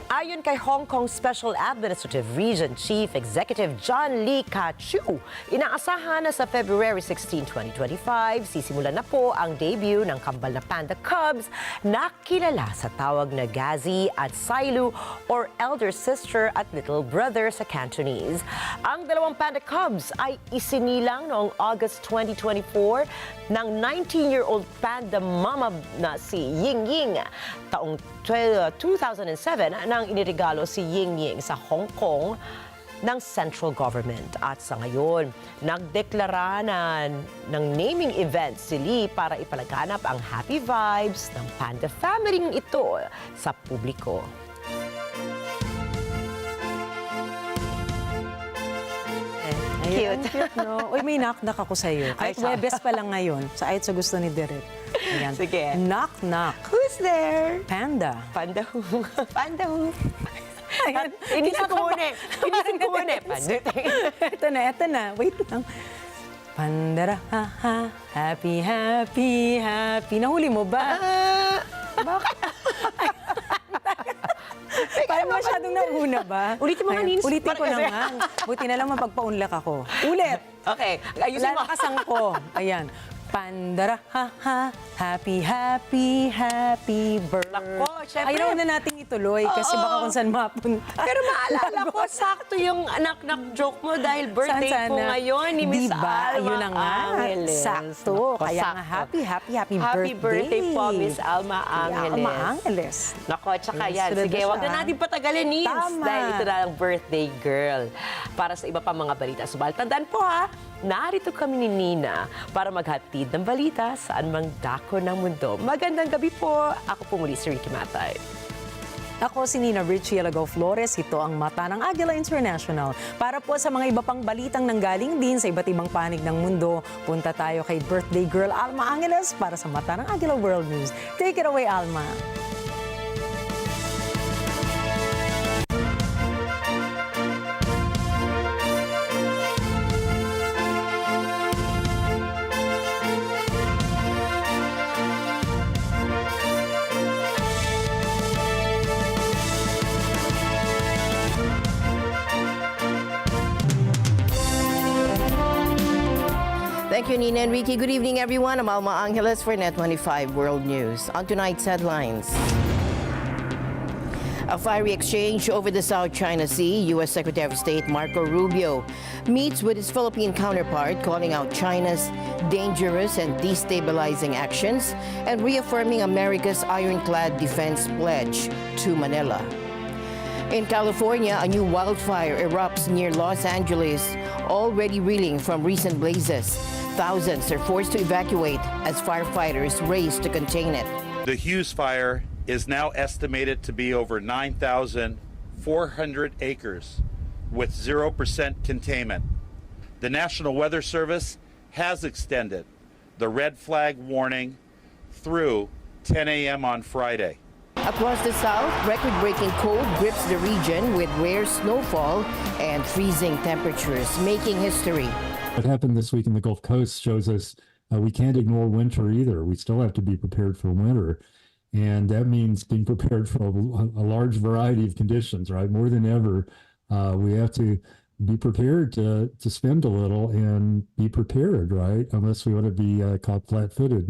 Ayon kay Hong Kong Special Administrative Region Chief Executive John Lee Ka-Chiu, inaasahan na sa February 16, 2025, sisimulan na po ang debut ng kambal na panda cubs na kilala sa tawag na Gazi at Sailu or elder sister at little brother sa Cantonese. Ang dalawang panda cubs ay isinilang noong August 2024 ng 19-year-old panda mama na si Ying Ying. Taong 2007 nang inirigalo si Ying Ying sa Hong Kong ng central government. At sa ngayon, nagdeklara na ng naming event si Lee para ipalaganap ang happy vibes ng panda family ito sa publiko. Cute. Cute, no? Uy, may knock-knock ako sa'yo. Kahit Webes pa lang ngayon. Sa ayot sa gusto ni Derek. Ayan. Sige. Knock-knock. Who's there? Panda. Panda who? Panda who? Ayan. Inisin ko muna. Inisin ko muna. Ito na. Wait lang. Pandara, ha, ha. Happy, happy, happy. Nahuli mo ba? Bakit? Parang masyadong nauna ba? Ulitin mo nga, Nins. Ulitin ko naman. Buti na lang mapagpaunlak ako. Ulit. Okay. Ayusin mo. Lalakasan ko. Ayan. Pandara, ha, ha, happy, happy, happy birthday. Nako, syempre. Ayaw na nating ituloy kasi Oo. baka kung saan mapunta. Pero maalala ko, sakto yung anak-nak joke mo dahil birthday Saan po sana? ngayon ni Miss Diba? Alma Yun na nga. Angeles. Sakto. Nako, Kaya nga, sakto. happy Happy birthday. birthday po, Miss Alma Angeles. Alma Angeles. Nako, tsaka Yes, yan. sunod Sige, na wag siya. na natin patagalin, Nins. Tama. Dahil ito na ang birthday girl. Para sa iba pa mga balita. Subal, tandaan po ha, narito kami ni Nina para maghatid ng balita saan mang dako ng mundo. Magandang gabi po. Ako po muli si Rikki Mathay. Ako si Nina Rikki Alagao Flores. Ito ang Mata ng Agila International. Para po sa mga iba pang balitang nanggaling din sa iba't ibang panig ng mundo, punta tayo kay birthday girl Alma Angeles para sa Mata ng Agila World News. Take it away, Alma. Thank you, Nina and Rikki. Good evening, everyone. I'm Alma Angeles for Net25 World News. On tonight's headlines. A fiery exchange over the South China Sea. U.S. Secretary of State Marco Rubio meets with his Philippine counterpart, calling out China's dangerous and destabilizing actions and reaffirming America's ironclad defense pledge to Manila. In California, a new wildfire erupts near Los Angeles, already reeling from recent blazes. Thousands are forced to evacuate as firefighters race to contain it. The Hughes fire is now estimated to be over 9,400 acres with 0% containment. The National Weather Service has extended the red flag warning through 10 a.m. on Friday. Across the South, record-breaking cold grips the region with rare snowfall and freezing temperatures, making history. What happened this week in the Gulf Coast shows us we can't ignore winter either. We still have to be prepared for winter. And that means being prepared for a large variety of conditions, right? More than ever, we have to be prepared to spend a little and be prepared, right? Unless we want to be caught flat-footed.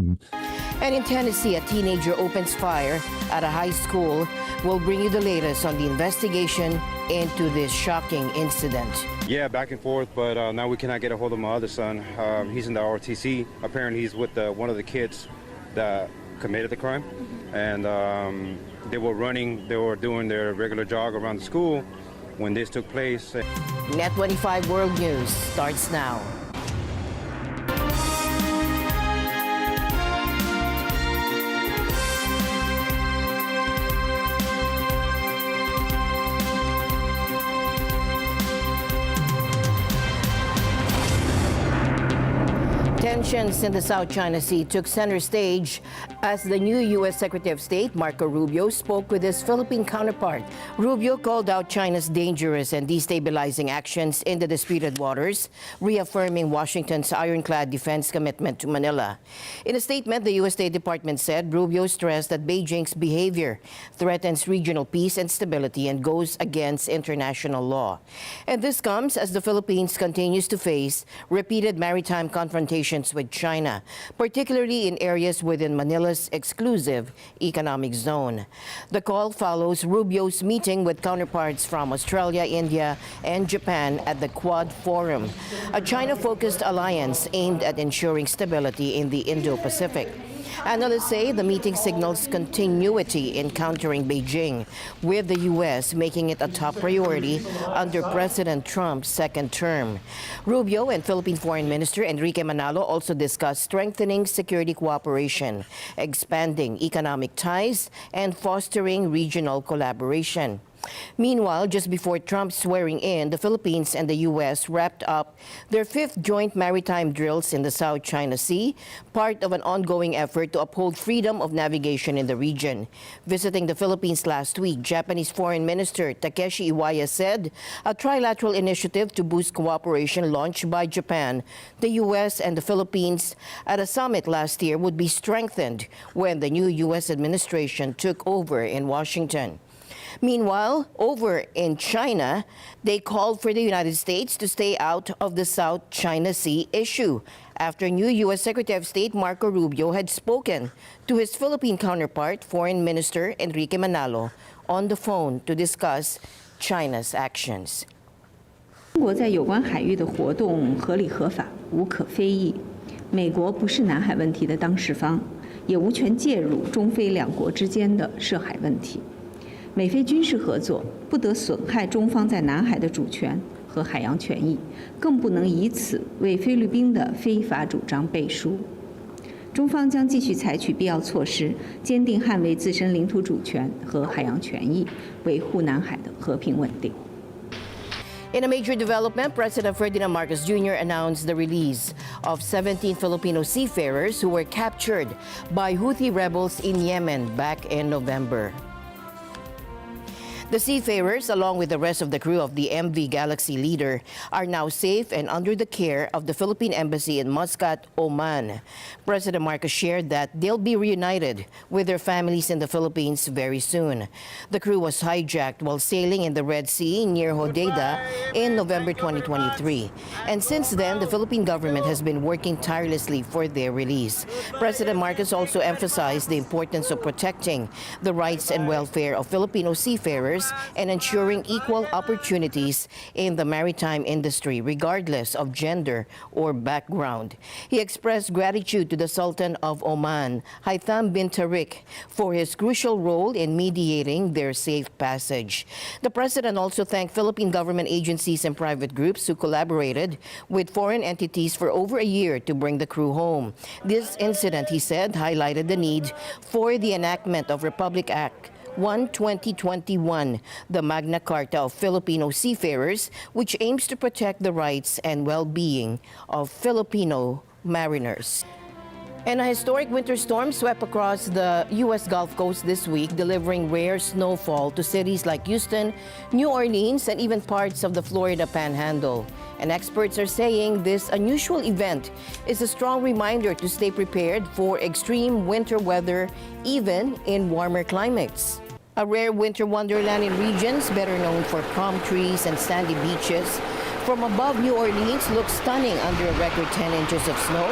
And in Tennessee, a teenager opens fire at a high school. We'll bring you the latest on the investigation into this shocking incident. Yeah, back and forth, but now we cannot get a hold of my other son. He's in the ROTC. Apparently, he's with one of the kids that committed the crime. And they were doing their regular jog around the school when this took place. Net25 World News starts now. Tensions in the South China Sea took center stage as the new U.S. Secretary of State, Marco Rubio, spoke with his Philippine counterpart. Rubio called out China's dangerous and destabilizing actions in the disputed waters, reaffirming Washington's ironclad defense commitment to Manila. In a statement, the U.S. State Department said Rubio stressed that Beijing's behavior threatens regional peace and stability and goes against international law. And this comes as the Philippines continues to face repeated maritime confrontations with China, particularly in areas within Manila's exclusive economic zone. The call follows Rubio's meeting with counterparts from Australia, India, and Japan at the Quad Forum, a China-focused alliance aimed at ensuring stability in the Indo-Pacific. Analysts say the meeting signals continuity in countering Beijing, with the U.S. making it a top priority under President Trump's second term. Rubio and Philippine Foreign Minister Enrique Manalo also discussed strengthening security cooperation, expanding economic ties, and fostering regional collaboration. Meanwhile, just before Trump's swearing in, the Philippines and the U.S. wrapped up their fifth joint maritime drills in the South China Sea, part of an ongoing effort to uphold freedom of navigation in the region. Visiting the Philippines last week, Japanese Foreign Minister Takeshi Iwaya said a trilateral initiative to boost cooperation launched by Japan, the U.S., and the Philippines at a summit last year would be strengthened when the new U.S. administration took over in Washington. Meanwhile, over in China, they called for the United States to stay out of the South China Sea issue after new U.S. Secretary of State Marco Rubio had spoken to his Philippine counterpart, Foreign Minister Enrique Manalo, on the phone to discuss China's actions. 中国在有关海域的活动合理合法，无可非议。美国不是南海问题的当事方，也无权介入中非两国之间的涉海问题。美菲军事合作不得损害中方在南海的主权和海洋权益，更不能以此为菲律宾的非法主张背书。中方将继续采取必要措施，坚定捍卫自身领土主权和海洋权益，维护南海的和平稳定。 In a major development, President Ferdinand Marcos Jr. announced the release of 17 Filipino seafarers who were captured by Houthi rebels in Yemen back in November. The seafarers, along with the rest of the crew of the MV Galaxy Leader, are now safe and under the care of the Philippine Embassy in Muscat, Oman. President Marcos shared that they'll be reunited with their families in the Philippines very soon. The crew was hijacked while sailing in the Red Sea near Hodeidah in November 2023. And since then, the Philippine government has been working tirelessly for their release. President Marcos also emphasized the importance of protecting the rights and welfare of Filipino seafarers and ensuring equal opportunities in the maritime industry, regardless of gender or background. He expressed gratitude to the Sultan of Oman, Haytham bin Tariq, for his crucial role in mediating their safe passage. The president also thanked Philippine government agencies and private groups who collaborated with foreign entities for over a year to bring the crew home. This incident, he said, highlighted the need for the enactment of Republic Act 1/2021, the Magna Carta of Filipino seafarers, which aims to protect the rights and well-being of Filipino mariners. And a historic winter storm swept across the U.S. Gulf Coast this week, delivering rare snowfall to cities like Houston, New Orleans, and even parts of the Florida Panhandle. And experts are saying this unusual event is a strong reminder to stay prepared for extreme winter weather, even in warmer climates. A rare winter wonderland in regions better known for palm trees and sandy beaches. From above, New Orleans looks stunning under a record 10 inches of snow.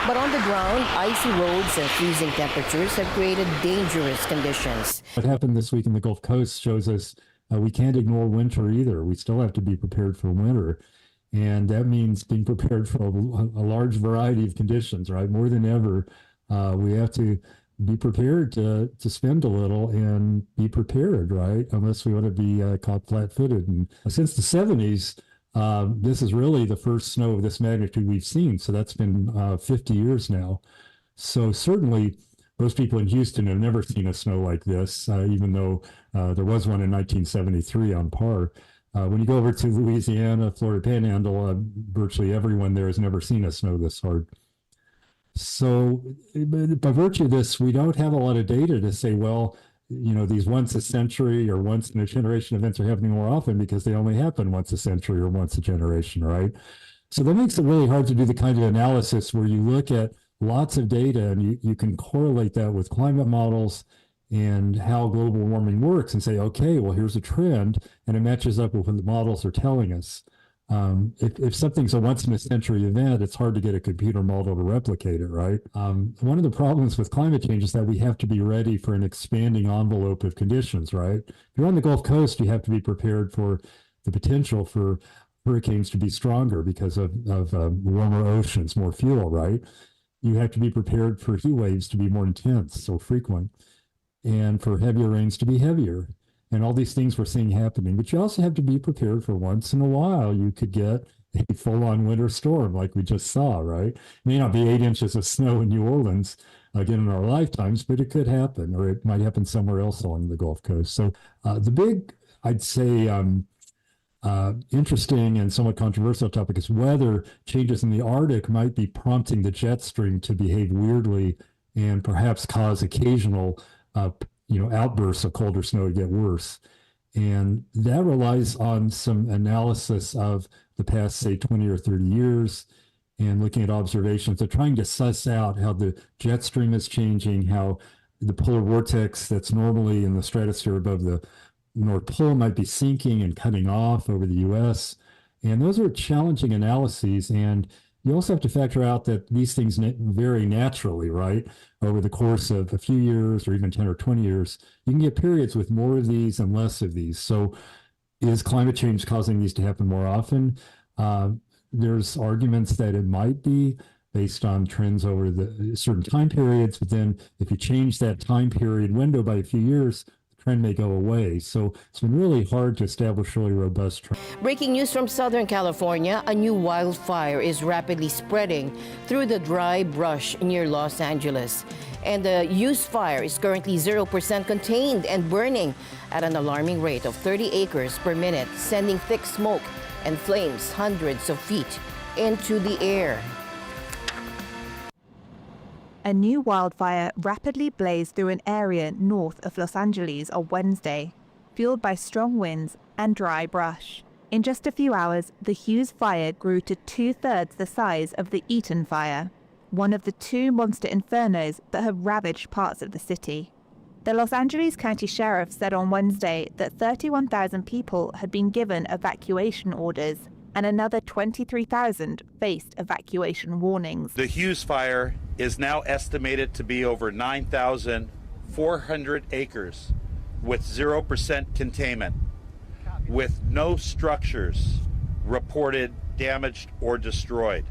But on the ground, icy roads and freezing temperatures have created dangerous conditions. What happened this week in the Gulf Coast shows us we can't ignore winter either. We still have to be prepared for winter. And that means being prepared for a large variety of conditions, right? More than ever, we have to be prepared to spend a little and be prepared, right? Unless we want to be caught flat-footed. And since the 70s, this is really the first snow of this magnitude we've seen. So that's been 50 years now. So certainly most people in Houston have never seen a snow like this, even though there was one in 1973 on par. When you go over to Louisiana, Florida Panhandle, virtually everyone there has never seen a snow this hard. So by virtue of this, we don't have a lot of data to say, well, you know, these once a century or once in a generation events are happening more often because they only happen once a century or once a generation, right? So that makes it really hard to do the kind of analysis where you look at lots of data and you can correlate that with climate models and how global warming works and say, okay, well, here's a trend, and it matches up with what the models are telling us. If something's a once in a century event, it's hard to get a computer model to replicate it, right? One of the problems with climate change is that we have to be ready for an expanding envelope of conditions, right? If you're on the Gulf Coast, you have to be prepared for the potential for hurricanes to be stronger because of warmer oceans, more fuel, right? You have to be prepared for heat waves to be more intense, so frequent, and for heavier rains to be heavier. And all these things we're seeing happening. But you also have to be prepared for once in a while you could get a full-on winter storm like we just saw, right? It may not be 8 inches of snow in New Orleans again in our lifetimes, but it could happen, or it might happen somewhere else along the Gulf Coast. So the big, I'd say, interesting and somewhat controversial topic is whether changes in the Arctic might be prompting the jet stream to behave weirdly and perhaps cause occasional outbursts of colder snow to get worse. And that relies on some analysis of the past, say, 20 or 30 years and looking at observations. They're trying to suss out how the jet stream is changing, how the polar vortex that's normally in the stratosphere above the North Pole might be sinking and cutting off over the U.S. And those are challenging analyses. And you also have to factor out that these things vary naturally, right? Over the course of a few years or even 10 or 20 years, you can get periods with more of these and less of these. So is climate change causing these to happen more often? There's arguments that it might be based on trends over the certain time periods, but then if you change that time period window by a few years, the trend may go away. So it's been really hard to establish really robust trends. Breaking news from Southern California, a new wildfire is rapidly spreading through the dry brush near Los Angeles. And the used fire is currently 0% contained and burning at an alarming rate of 30 acres per minute, sending thick smoke and flames hundreds of feet into the air. A new wildfire rapidly blazed through an area north of Los Angeles on Wednesday, fueled by strong winds and dry brush. In just a few hours, the Hughes fire grew to 2/3 the size of the Eaton fire, one of the two monster infernos that have ravaged parts of the city. The Los Angeles County Sheriff said on Wednesday that 31,000 people had been given evacuation orders and another 23,000 faced evacuation warnings. The Hughes fire is now estimated to be over 9,400 acres with 0% containment, with no structures reported damaged or destroyed.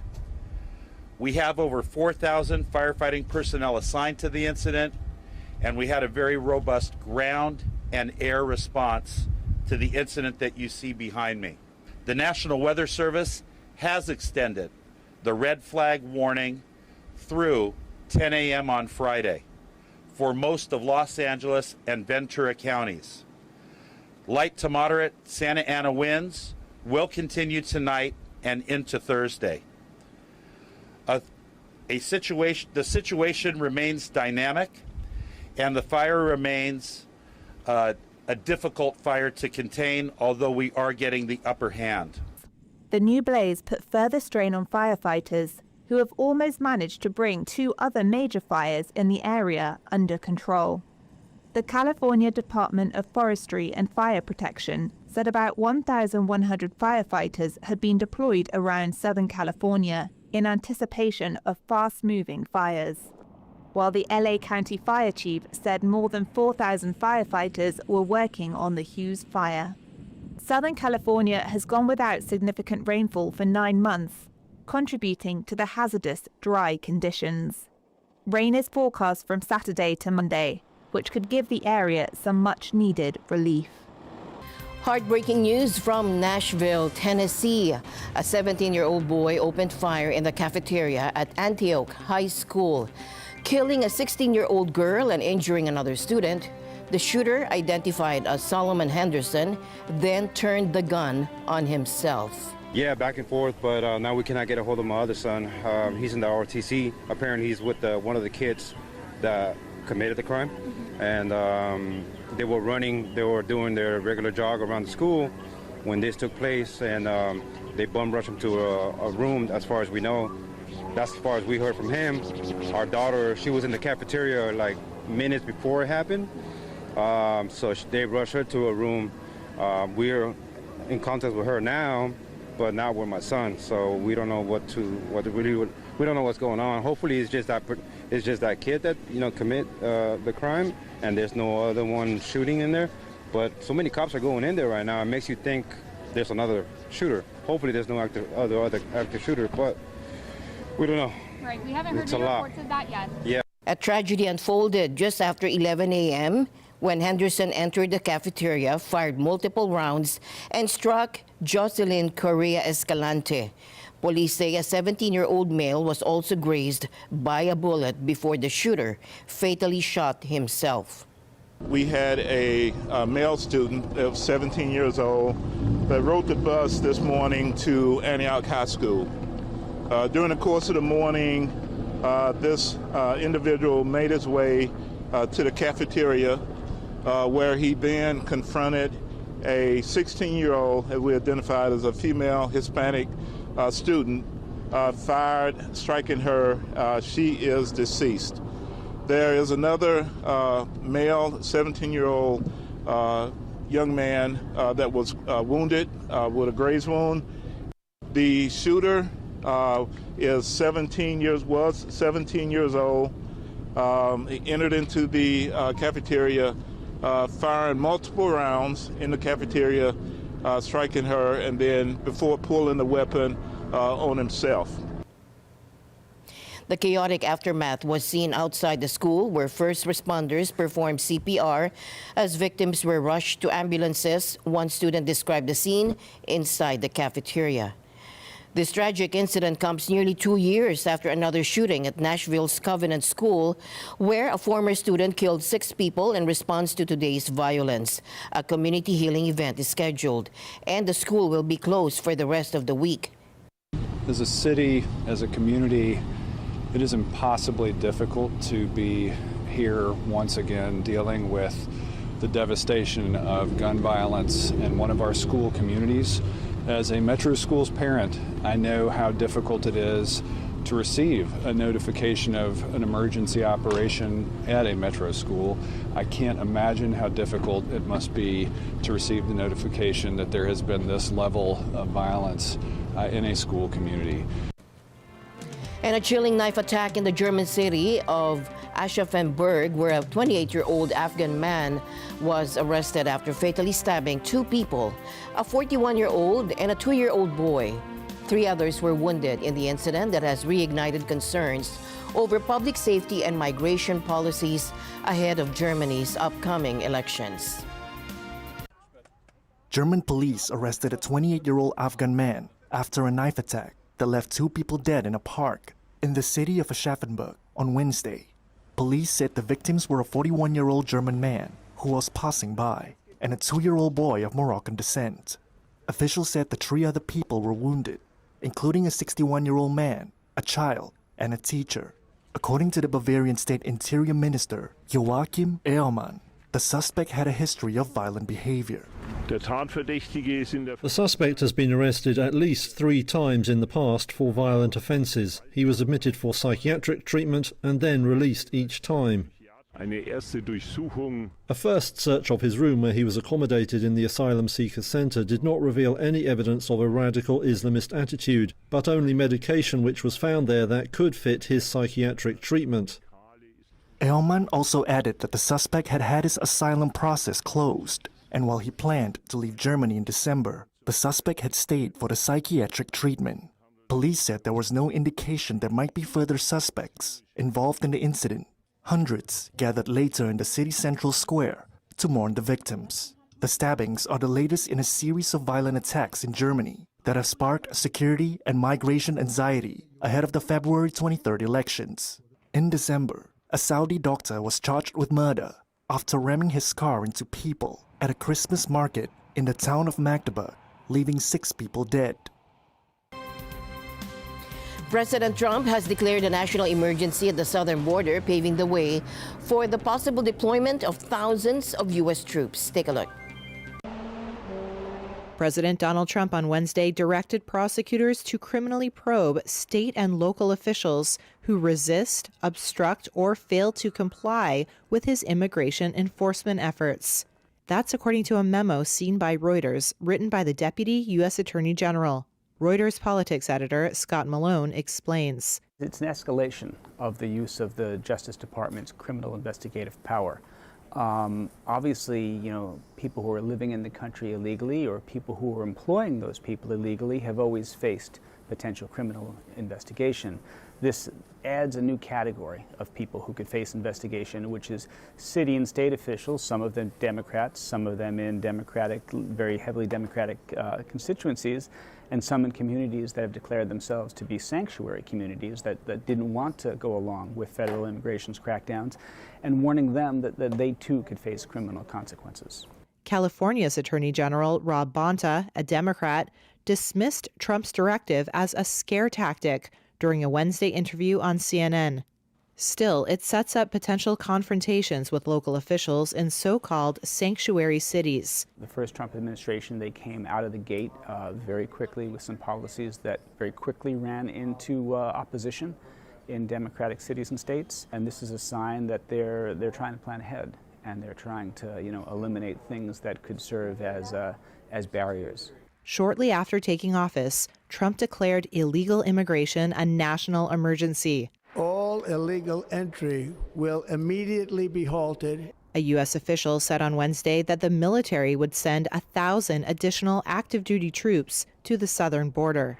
We have over 4,000 firefighting personnel assigned to the incident, and we had a very robust ground and air response to the incident that you see behind me. The National Weather Service has extended the red flag warning through 10 a.m. on Friday for most of Los Angeles and Ventura counties. Light to moderate Santa Ana winds will continue tonight and into Thursday. The situation remains dynamic, and the fire remains a difficult fire to contain, although we are getting the upper hand. The new blaze put further strain on firefighters, who have almost managed to bring two other major fires in the area under control. The California Department of Forestry and Fire Protection said about 1,100 firefighters had been deployed around Southern California in anticipation of fast-moving fires, while the LA County Fire Chief said more than 4,000 firefighters were working on the Hughes fire. Southern California has gone without significant rainfall for 9 months, contributing to the hazardous dry conditions. Rain is forecast from Saturday to Monday, which could give the area some much-needed relief. Heartbreaking news from Nashville, Tennessee. A 17-year-old boy opened fire in the cafeteria at Antioch High School, killing a 16-year-old girl and injuring another student. The shooter, identified as Solomon Henderson, then turned the gun on himself. Yeah, back and forth, but now we cannot get a hold of my other son. He's in the ROTC. Apparently he's with one of the kids that committed the crime. And they were doing their regular jog around the school when this took place, and they bum rushed him to a room, as far as we know. That's as far as we heard from him. Our daughter, she was in the cafeteria like minutes before it happened. So they rushed her to a room. We're in contact with her now, but not with my son. So we don't know we don't know what's going on. Hopefully it's just that kid that commit the crime, and there's no other one shooting in there. But so many cops are going in there right now. It makes you think there's another shooter. Hopefully there's no other active shooter, but we don't know. Right, we haven't heard any reports of that yet. Yeah. A tragedy unfolded just after 11 a.m. when Henderson entered the cafeteria, fired multiple rounds, and struck Jocelyn Correa Escalante. Police say a 17-year-old male was also grazed by a bullet before the shooter fatally shot himself. We had a male student of 17 years old that rode the bus this morning to Antioch High School. During the course of the morning, this individual made his way to the cafeteria where he then confronted a 16-year-old, as we identified as a female Hispanic student, fired, striking her. She is deceased. There is another male, 17-year-old young man that was wounded with a graze wound. The shooter was 17 years old. He entered into the cafeteria, firing multiple rounds in the cafeteria, striking her, and then before pulling the weapon on himself. The chaotic aftermath was seen outside the school, where first responders performed CPR as victims were rushed to ambulances. One student described the scene inside the cafeteria. This tragic incident comes nearly 2 years after another shooting at Nashville's Covenant School, where a former student killed 6 people in response to today's violence. A community healing event is scheduled, and the school will be closed for the rest of the week. As a city, as a community, it is impossibly difficult to be here once again dealing with the devastation of gun violence in one of our school communities. As a Metro Schools parent, I know how difficult it is to receive a notification of an emergency operation at a Metro school. I can't imagine how difficult it must be to receive the notification that there has been this level of violence in a school community. And a chilling knife attack in the German city of Aschaffenburg, where a 28-year-old Afghan man was arrested after fatally stabbing 2 people, a 41-year-old and a 2-year-old boy. 3 others were wounded in the incident that has reignited concerns over public safety and migration policies ahead of Germany's upcoming elections. German police arrested a 28-year-old Afghan man after a knife attack that left 2 people dead in a park in the city of Aschaffenburg on Wednesday. Police said the victims were a 41-year-old German man who was passing by and a 2-year-old boy of Moroccan descent. Officials said the 3 other people were wounded, including a 61-year-old man, a child, and a teacher. According to the Bavarian State Interior Minister, Joachim Ehrmann, the suspect had a history of violent behavior. The suspect has been arrested at least 3 times in the past for violent offences. He was admitted for psychiatric treatment and then released each time. A first search of his room, where he was accommodated in the asylum seeker centre, did not reveal any evidence of a radical Islamist attitude, but only medication which was found there that could fit his psychiatric treatment. Ehrmann also added that the suspect had had his asylum process closed, and while he planned to leave Germany in December, the suspect had stayed for the psychiatric treatment. Police said there was no indication there might be further suspects involved in the incident. Hundreds gathered later in the city's central square to mourn the victims. The stabbings are the latest in a series of violent attacks in Germany that have sparked security and migration anxiety ahead of the February 23rd elections. In December, a Saudi doctor was charged with murder after ramming his car into people at a Christmas market in the town of Magdeburg, leaving 6 people dead. President Trump has declared a national emergency at the southern border, paving the way for the possible deployment of thousands of U.S. troops. Take a look. President Donald Trump on Wednesday directed prosecutors to criminally probe state and local officials who resist, obstruct, or fail to comply with his immigration enforcement efforts. That's according to a memo seen by Reuters, written by the Deputy U.S. Attorney General. Reuters politics editor Scott Malone explains. It's an escalation of the use of the Justice Department's criminal investigative power. Obviously, people who are living in the country illegally or people who are employing those people illegally have always faced potential criminal investigation. This adds a new category of people who could face investigation, which is city and state officials, some of them Democrats, some of them in very heavily Democratic constituencies, and some in communities that have declared themselves to be sanctuary communities that didn't want to go along with federal immigration crackdowns, and warning them that they too could face criminal consequences. California's Attorney General Rob Bonta, a Democrat, dismissed Trump's directive as a scare tactic during a Wednesday interview on CNN. Still, it sets up potential confrontations with local officials in so-called sanctuary cities. The first Trump administration, they came out of the gate very quickly with some policies that very quickly ran into opposition in Democratic cities and states. And this is a sign that they're trying to plan ahead and they're trying to, eliminate things that could serve as barriers. Shortly after taking office, Trump declared illegal immigration a national emergency. All illegal entry will immediately be halted. A U.S. official said on Wednesday that the military would send 1,000 additional active duty troops to the southern border.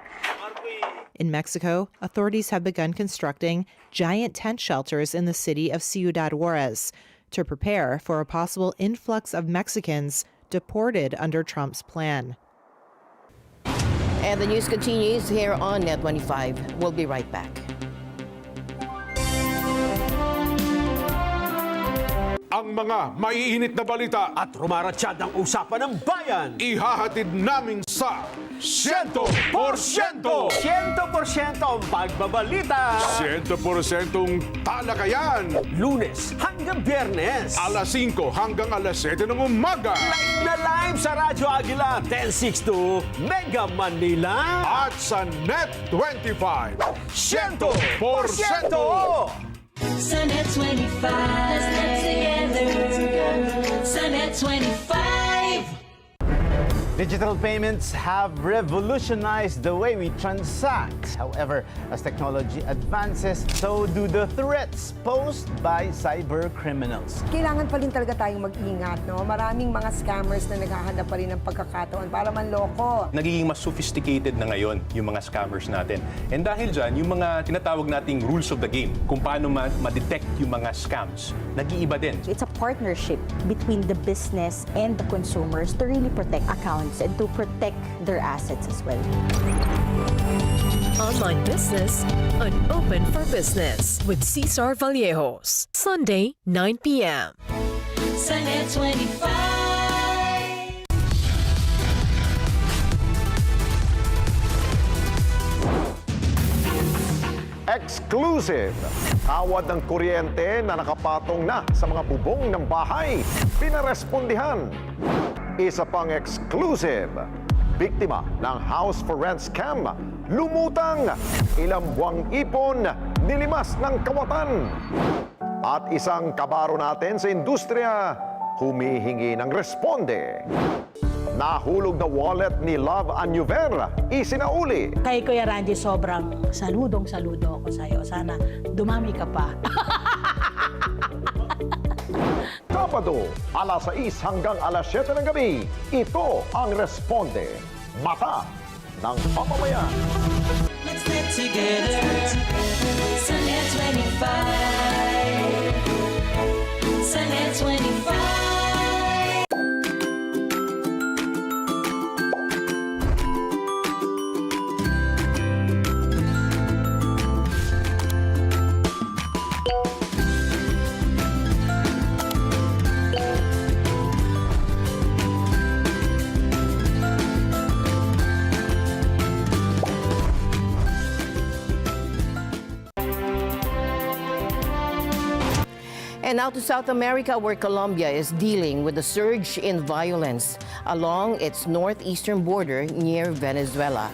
In Mexico, authorities have begun constructing giant tent shelters in the city of Ciudad Juarez to prepare for a possible influx of Mexicans deported under Trump's plan. And the news continues here on Net 25. We'll be right back. Ang mga maiinit na balita at rumaratsyad ang usapan ng bayan, ihahatid namin sa 100%! 100% ang pagbabalita! 100% talakayan! Lunes hanggang Biyernes! Alas 5 hanggang alas 7 ng umaga! Live na live sa Radyo Agila 1062 Mega Manila! At sa Net 25! 100%! Sa Net 25, let's get together. Sa Net 25. Digital payments have revolutionized the way we transact. However, as technology advances, so do the threats posed by cyber criminals. Kailangan pa rin talaga tayong mag-ingat, no? Maraming mga scammers na naghahanap pa rin ng pagkakataon para manloko. Nagiging mas sophisticated na ngayon yung mga scammers natin. And dahil dyan, yung mga tinatawag nating rules of the game, kung paano ma-detect yung mga scams, nag-iiba din. It's a partnership between the business and the consumers to really protect accounts and to protect their assets as well. Online business, an open for business with Cesar Vallejos. Sunday, 9 p.m. Sa Net 25. Exclusive! Tawad ng kuryente na nakapatong na sa mga bubong ng bahay. Pinarespondihan. Isa pang exclusive. Biktima ng house for rent scam. Lumutang. Ilang buwang ipon. Nilimas ng kawatan. At isang kabaro natin sa industriya. Humihingi ng responde. Nahulog na wallet ni Love Anjuver, isinauli. Kay Kuya Randy, sobrang saludong-saludo ako sa'yo. Sana dumami ka pa. Sabado, alas 6 hanggang alas 7 ng gabi. Ito ang Responde, Mata ng Pamamayan. Let's get together. Sa Net 25. Sa Net 25. And now to South America, where Colombia is dealing with a surge in violence along its northeastern border near Venezuela.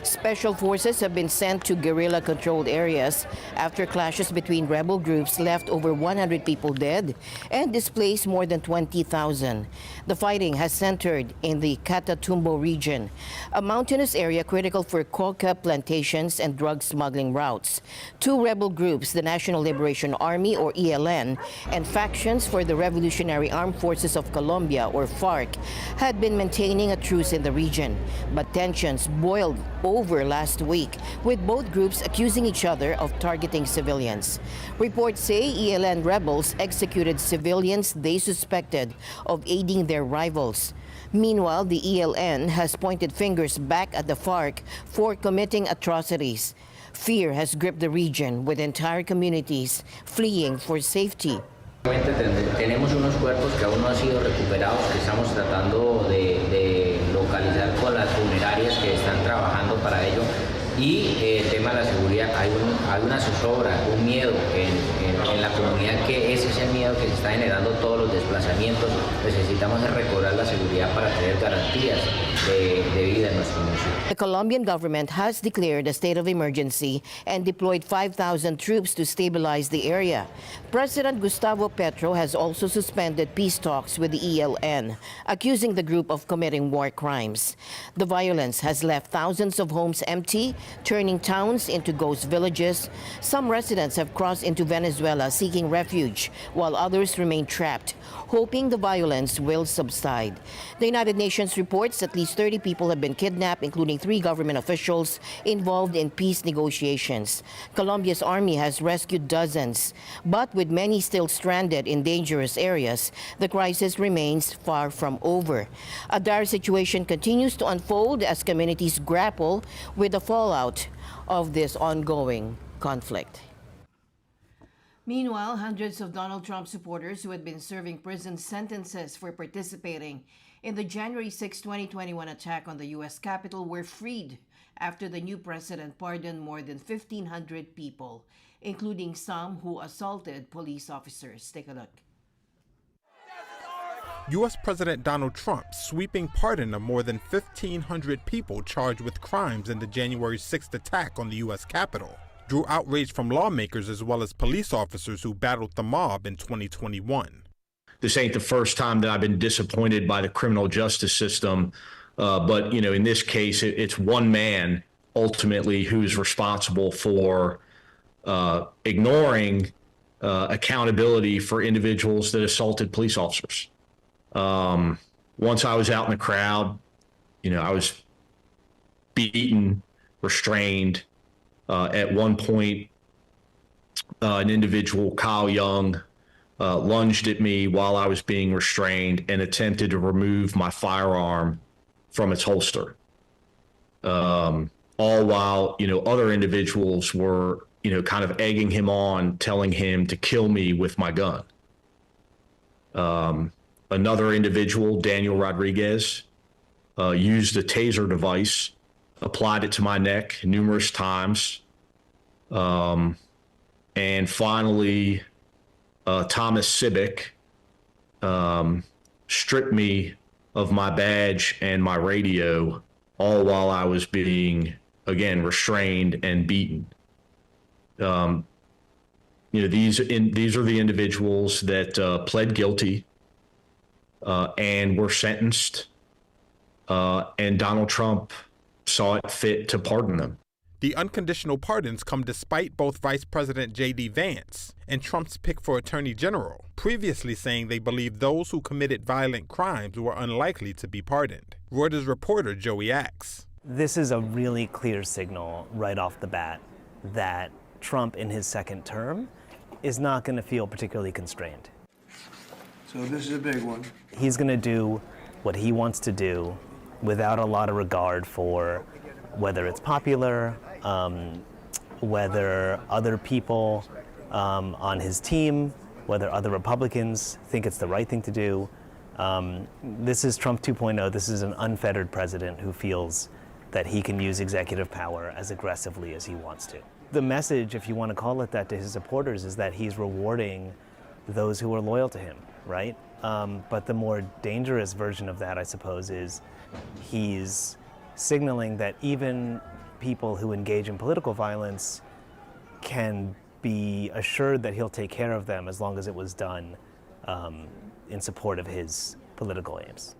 Special forces have been sent to guerrilla-controlled areas after clashes between rebel groups left over 100 people dead and displaced more than 20,000. The fighting has centered in the Catatumbo region, a mountainous area critical for coca plantations and drug smuggling routes. Two rebel groups, the National Liberation Army, or ELN, and factions for the Revolutionary Armed Forces of Colombia, or FARC, had been maintaining a truce in the region, but tensions boiled over last week, with both groups accusing each other of targeting civilians. Reports say ELN rebels executed civilians they suspected of aiding their rivals. Meanwhile, the ELN has pointed fingers back at the FARC for committing atrocities. Fear has gripped the region, with entire communities fleeing for safety. Tenemos unos cuerpos que aún no han sido recuperados, que estamos tratando de localizar con las funerarias que están trabajando para ello. Y el tema de la seguridad, hay una zozobra, un miedo en la comunidad, que es ese miedo que se está generando todos los desplazamientos. Necesitamos recobrar la seguridad para tener garantías de vida en nuestro municipio. The Colombian government has declared a state of emergency and deployed 5,000 troops to stabilize the area. President Gustavo Petro has also suspended peace talks with the ELN, accusing the group of committing war crimes. The violence has left thousands of homes empty, turning towns into ghost villages. Some residents have crossed into Venezuela seeking refuge, while others remain trapped, hoping the violence will subside. The United Nations reports at least 30 people have been kidnapped, including 3 government officials involved in peace negotiations. Colombia's army has rescued dozens, but with many still stranded in dangerous areas, the crisis remains far from over. A dire situation continues to unfold as communities grapple with the fallout of this ongoing conflict. Meanwhile, hundreds of Donald Trump supporters who had been serving prison sentences for participating in the January 6, 2021 attack on the U.S. Capitol were freed after the new president pardoned more than 1,500 people, including some who assaulted police officers. Take a look. U.S. President Donald Trump's sweeping pardon of more than 1,500 people charged with crimes in the January 6th attack on the U.S. Capitol drew outrage from lawmakers as well as police officers who battled the mob in 2021. This ain't the first time that I've been disappointed by the criminal justice system, but in this case, it's one man ultimately who's responsible for ignoring accountability for individuals that assaulted police officers. Once I was out in the crowd, I was beaten, restrained. At one point, an individual, Kyle Young, lunged at me while I was being restrained and attempted to remove my firearm from its holster. All while, other individuals were, kind of egging him on, telling him to kill me with my gun. Another individual, Daniel Rodriguez, used a taser device, applied it to my neck numerous times. And finally, Thomas Sibic stripped me of my badge and my radio, all while I was being, again, restrained and beaten. These are the individuals that pled guilty and were sentenced, and Donald Trump saw it fit to pardon them. The unconditional pardons come despite both Vice President J.D. Vance and Trump's pick for Attorney General, previously saying they believed those who committed violent crimes were unlikely to be pardoned. Reuters reporter Joey Axe. This is a really clear signal right off the bat that Trump in his second term is not going to feel particularly constrained. So this is a big one. He's going to do what he wants to do without a lot of regard for whether it's popular, whether other people on his team, whether other Republicans think it's the right thing to do. This is Trump 2.0. This is an unfettered president who feels that he can use executive power as aggressively as he wants to. The message, if you want to call it that, to his supporters is that he's rewarding those who are loyal to him, right? But the more dangerous version of that, I suppose, is he's signaling that even people who engage in political violence can be assured that he'll take care of them as long as it was done in support of his political aims.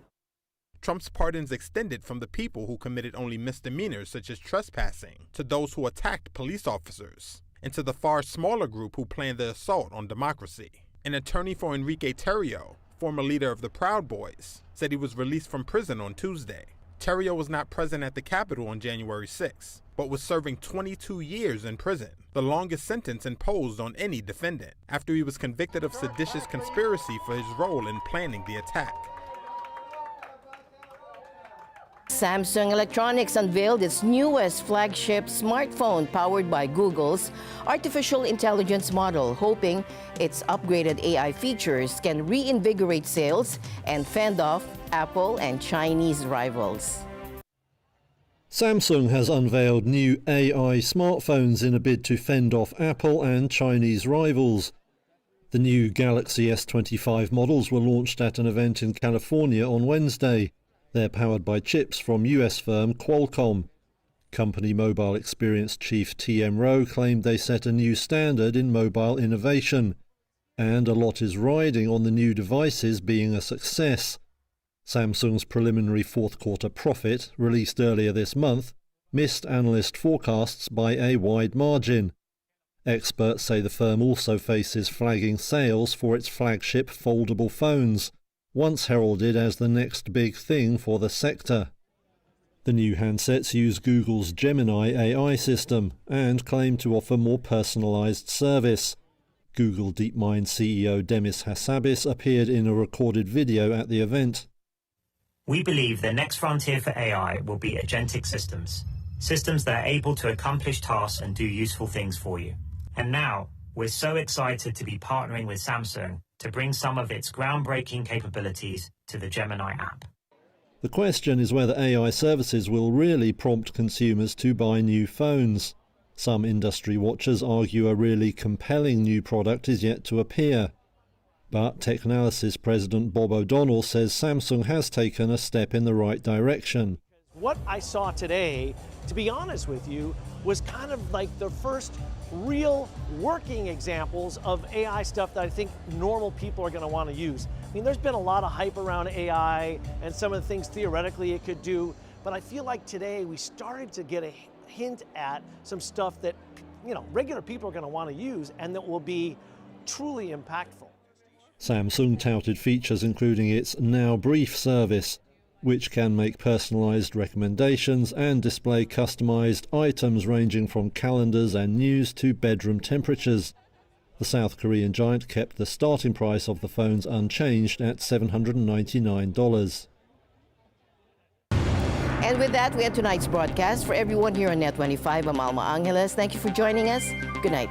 Trump's pardons extended from the people who committed only misdemeanors such as trespassing to those who attacked police officers, and to the far smaller group who planned the assault on democracy. An attorney for Enrique Tarrio, former leader of the Proud Boys, said he was released from prison on Tuesday. Tarrio was not present at the Capitol on January 6, but was serving 22 years in prison, the longest sentence imposed on any defendant, after he was convicted of seditious conspiracy for his role in planning the attack. Samsung Electronics unveiled its newest flagship smartphone powered by Google's artificial intelligence model, hoping its upgraded AI features can reinvigorate sales and fend off Apple and Chinese rivals. Samsung has unveiled new AI smartphones in a bid to fend off Apple and Chinese rivals. The new Galaxy S25 models were launched at an event in California on Wednesday. They're powered by chips from US firm Qualcomm. Company Mobile Experience Chief T.M. Rowe claimed they set a new standard in mobile innovation, and a lot is riding on the new devices being a success. Samsung's preliminary fourth-quarter profit, released earlier this month, missed analyst forecasts by a wide margin. Experts say the firm also faces flagging sales for its flagship foldable phones, once heralded as the next big thing for the sector. The new handsets use Google's Gemini AI system and claim to offer more personalized service. Google DeepMind CEO Demis Hassabis appeared in a recorded video at the event. We believe the next frontier for AI will be agentic systems, systems that are able to accomplish tasks and do useful things for you. And now, we're so excited to be partnering with Samsung to bring some of its groundbreaking capabilities to the Gemini app. The question is whether AI services will really prompt consumers to buy new phones. Some industry watchers argue a really compelling new product is yet to appear. But Technalysis President Bob O'Donnell says Samsung has taken a step in the right direction. What I saw today, to be honest with you, was kind of like the first real working examples of AI stuff that I think normal people are going to want to use. I mean, there's been a lot of hype around AI and some of the things theoretically it could do, but I feel like today we started to get a hint at some stuff that, regular people are going to want to use and that will be truly impactful. Samsung touted features including its Now Brief service, which can make personalized recommendations and display customized items ranging from calendars and news to bedroom temperatures. The South Korean giant kept the starting price of the phones unchanged at $799. And with that, we end tonight's broadcast. For everyone here on Net 25, I'm Alma Angeles. Thank you for joining us. Good night.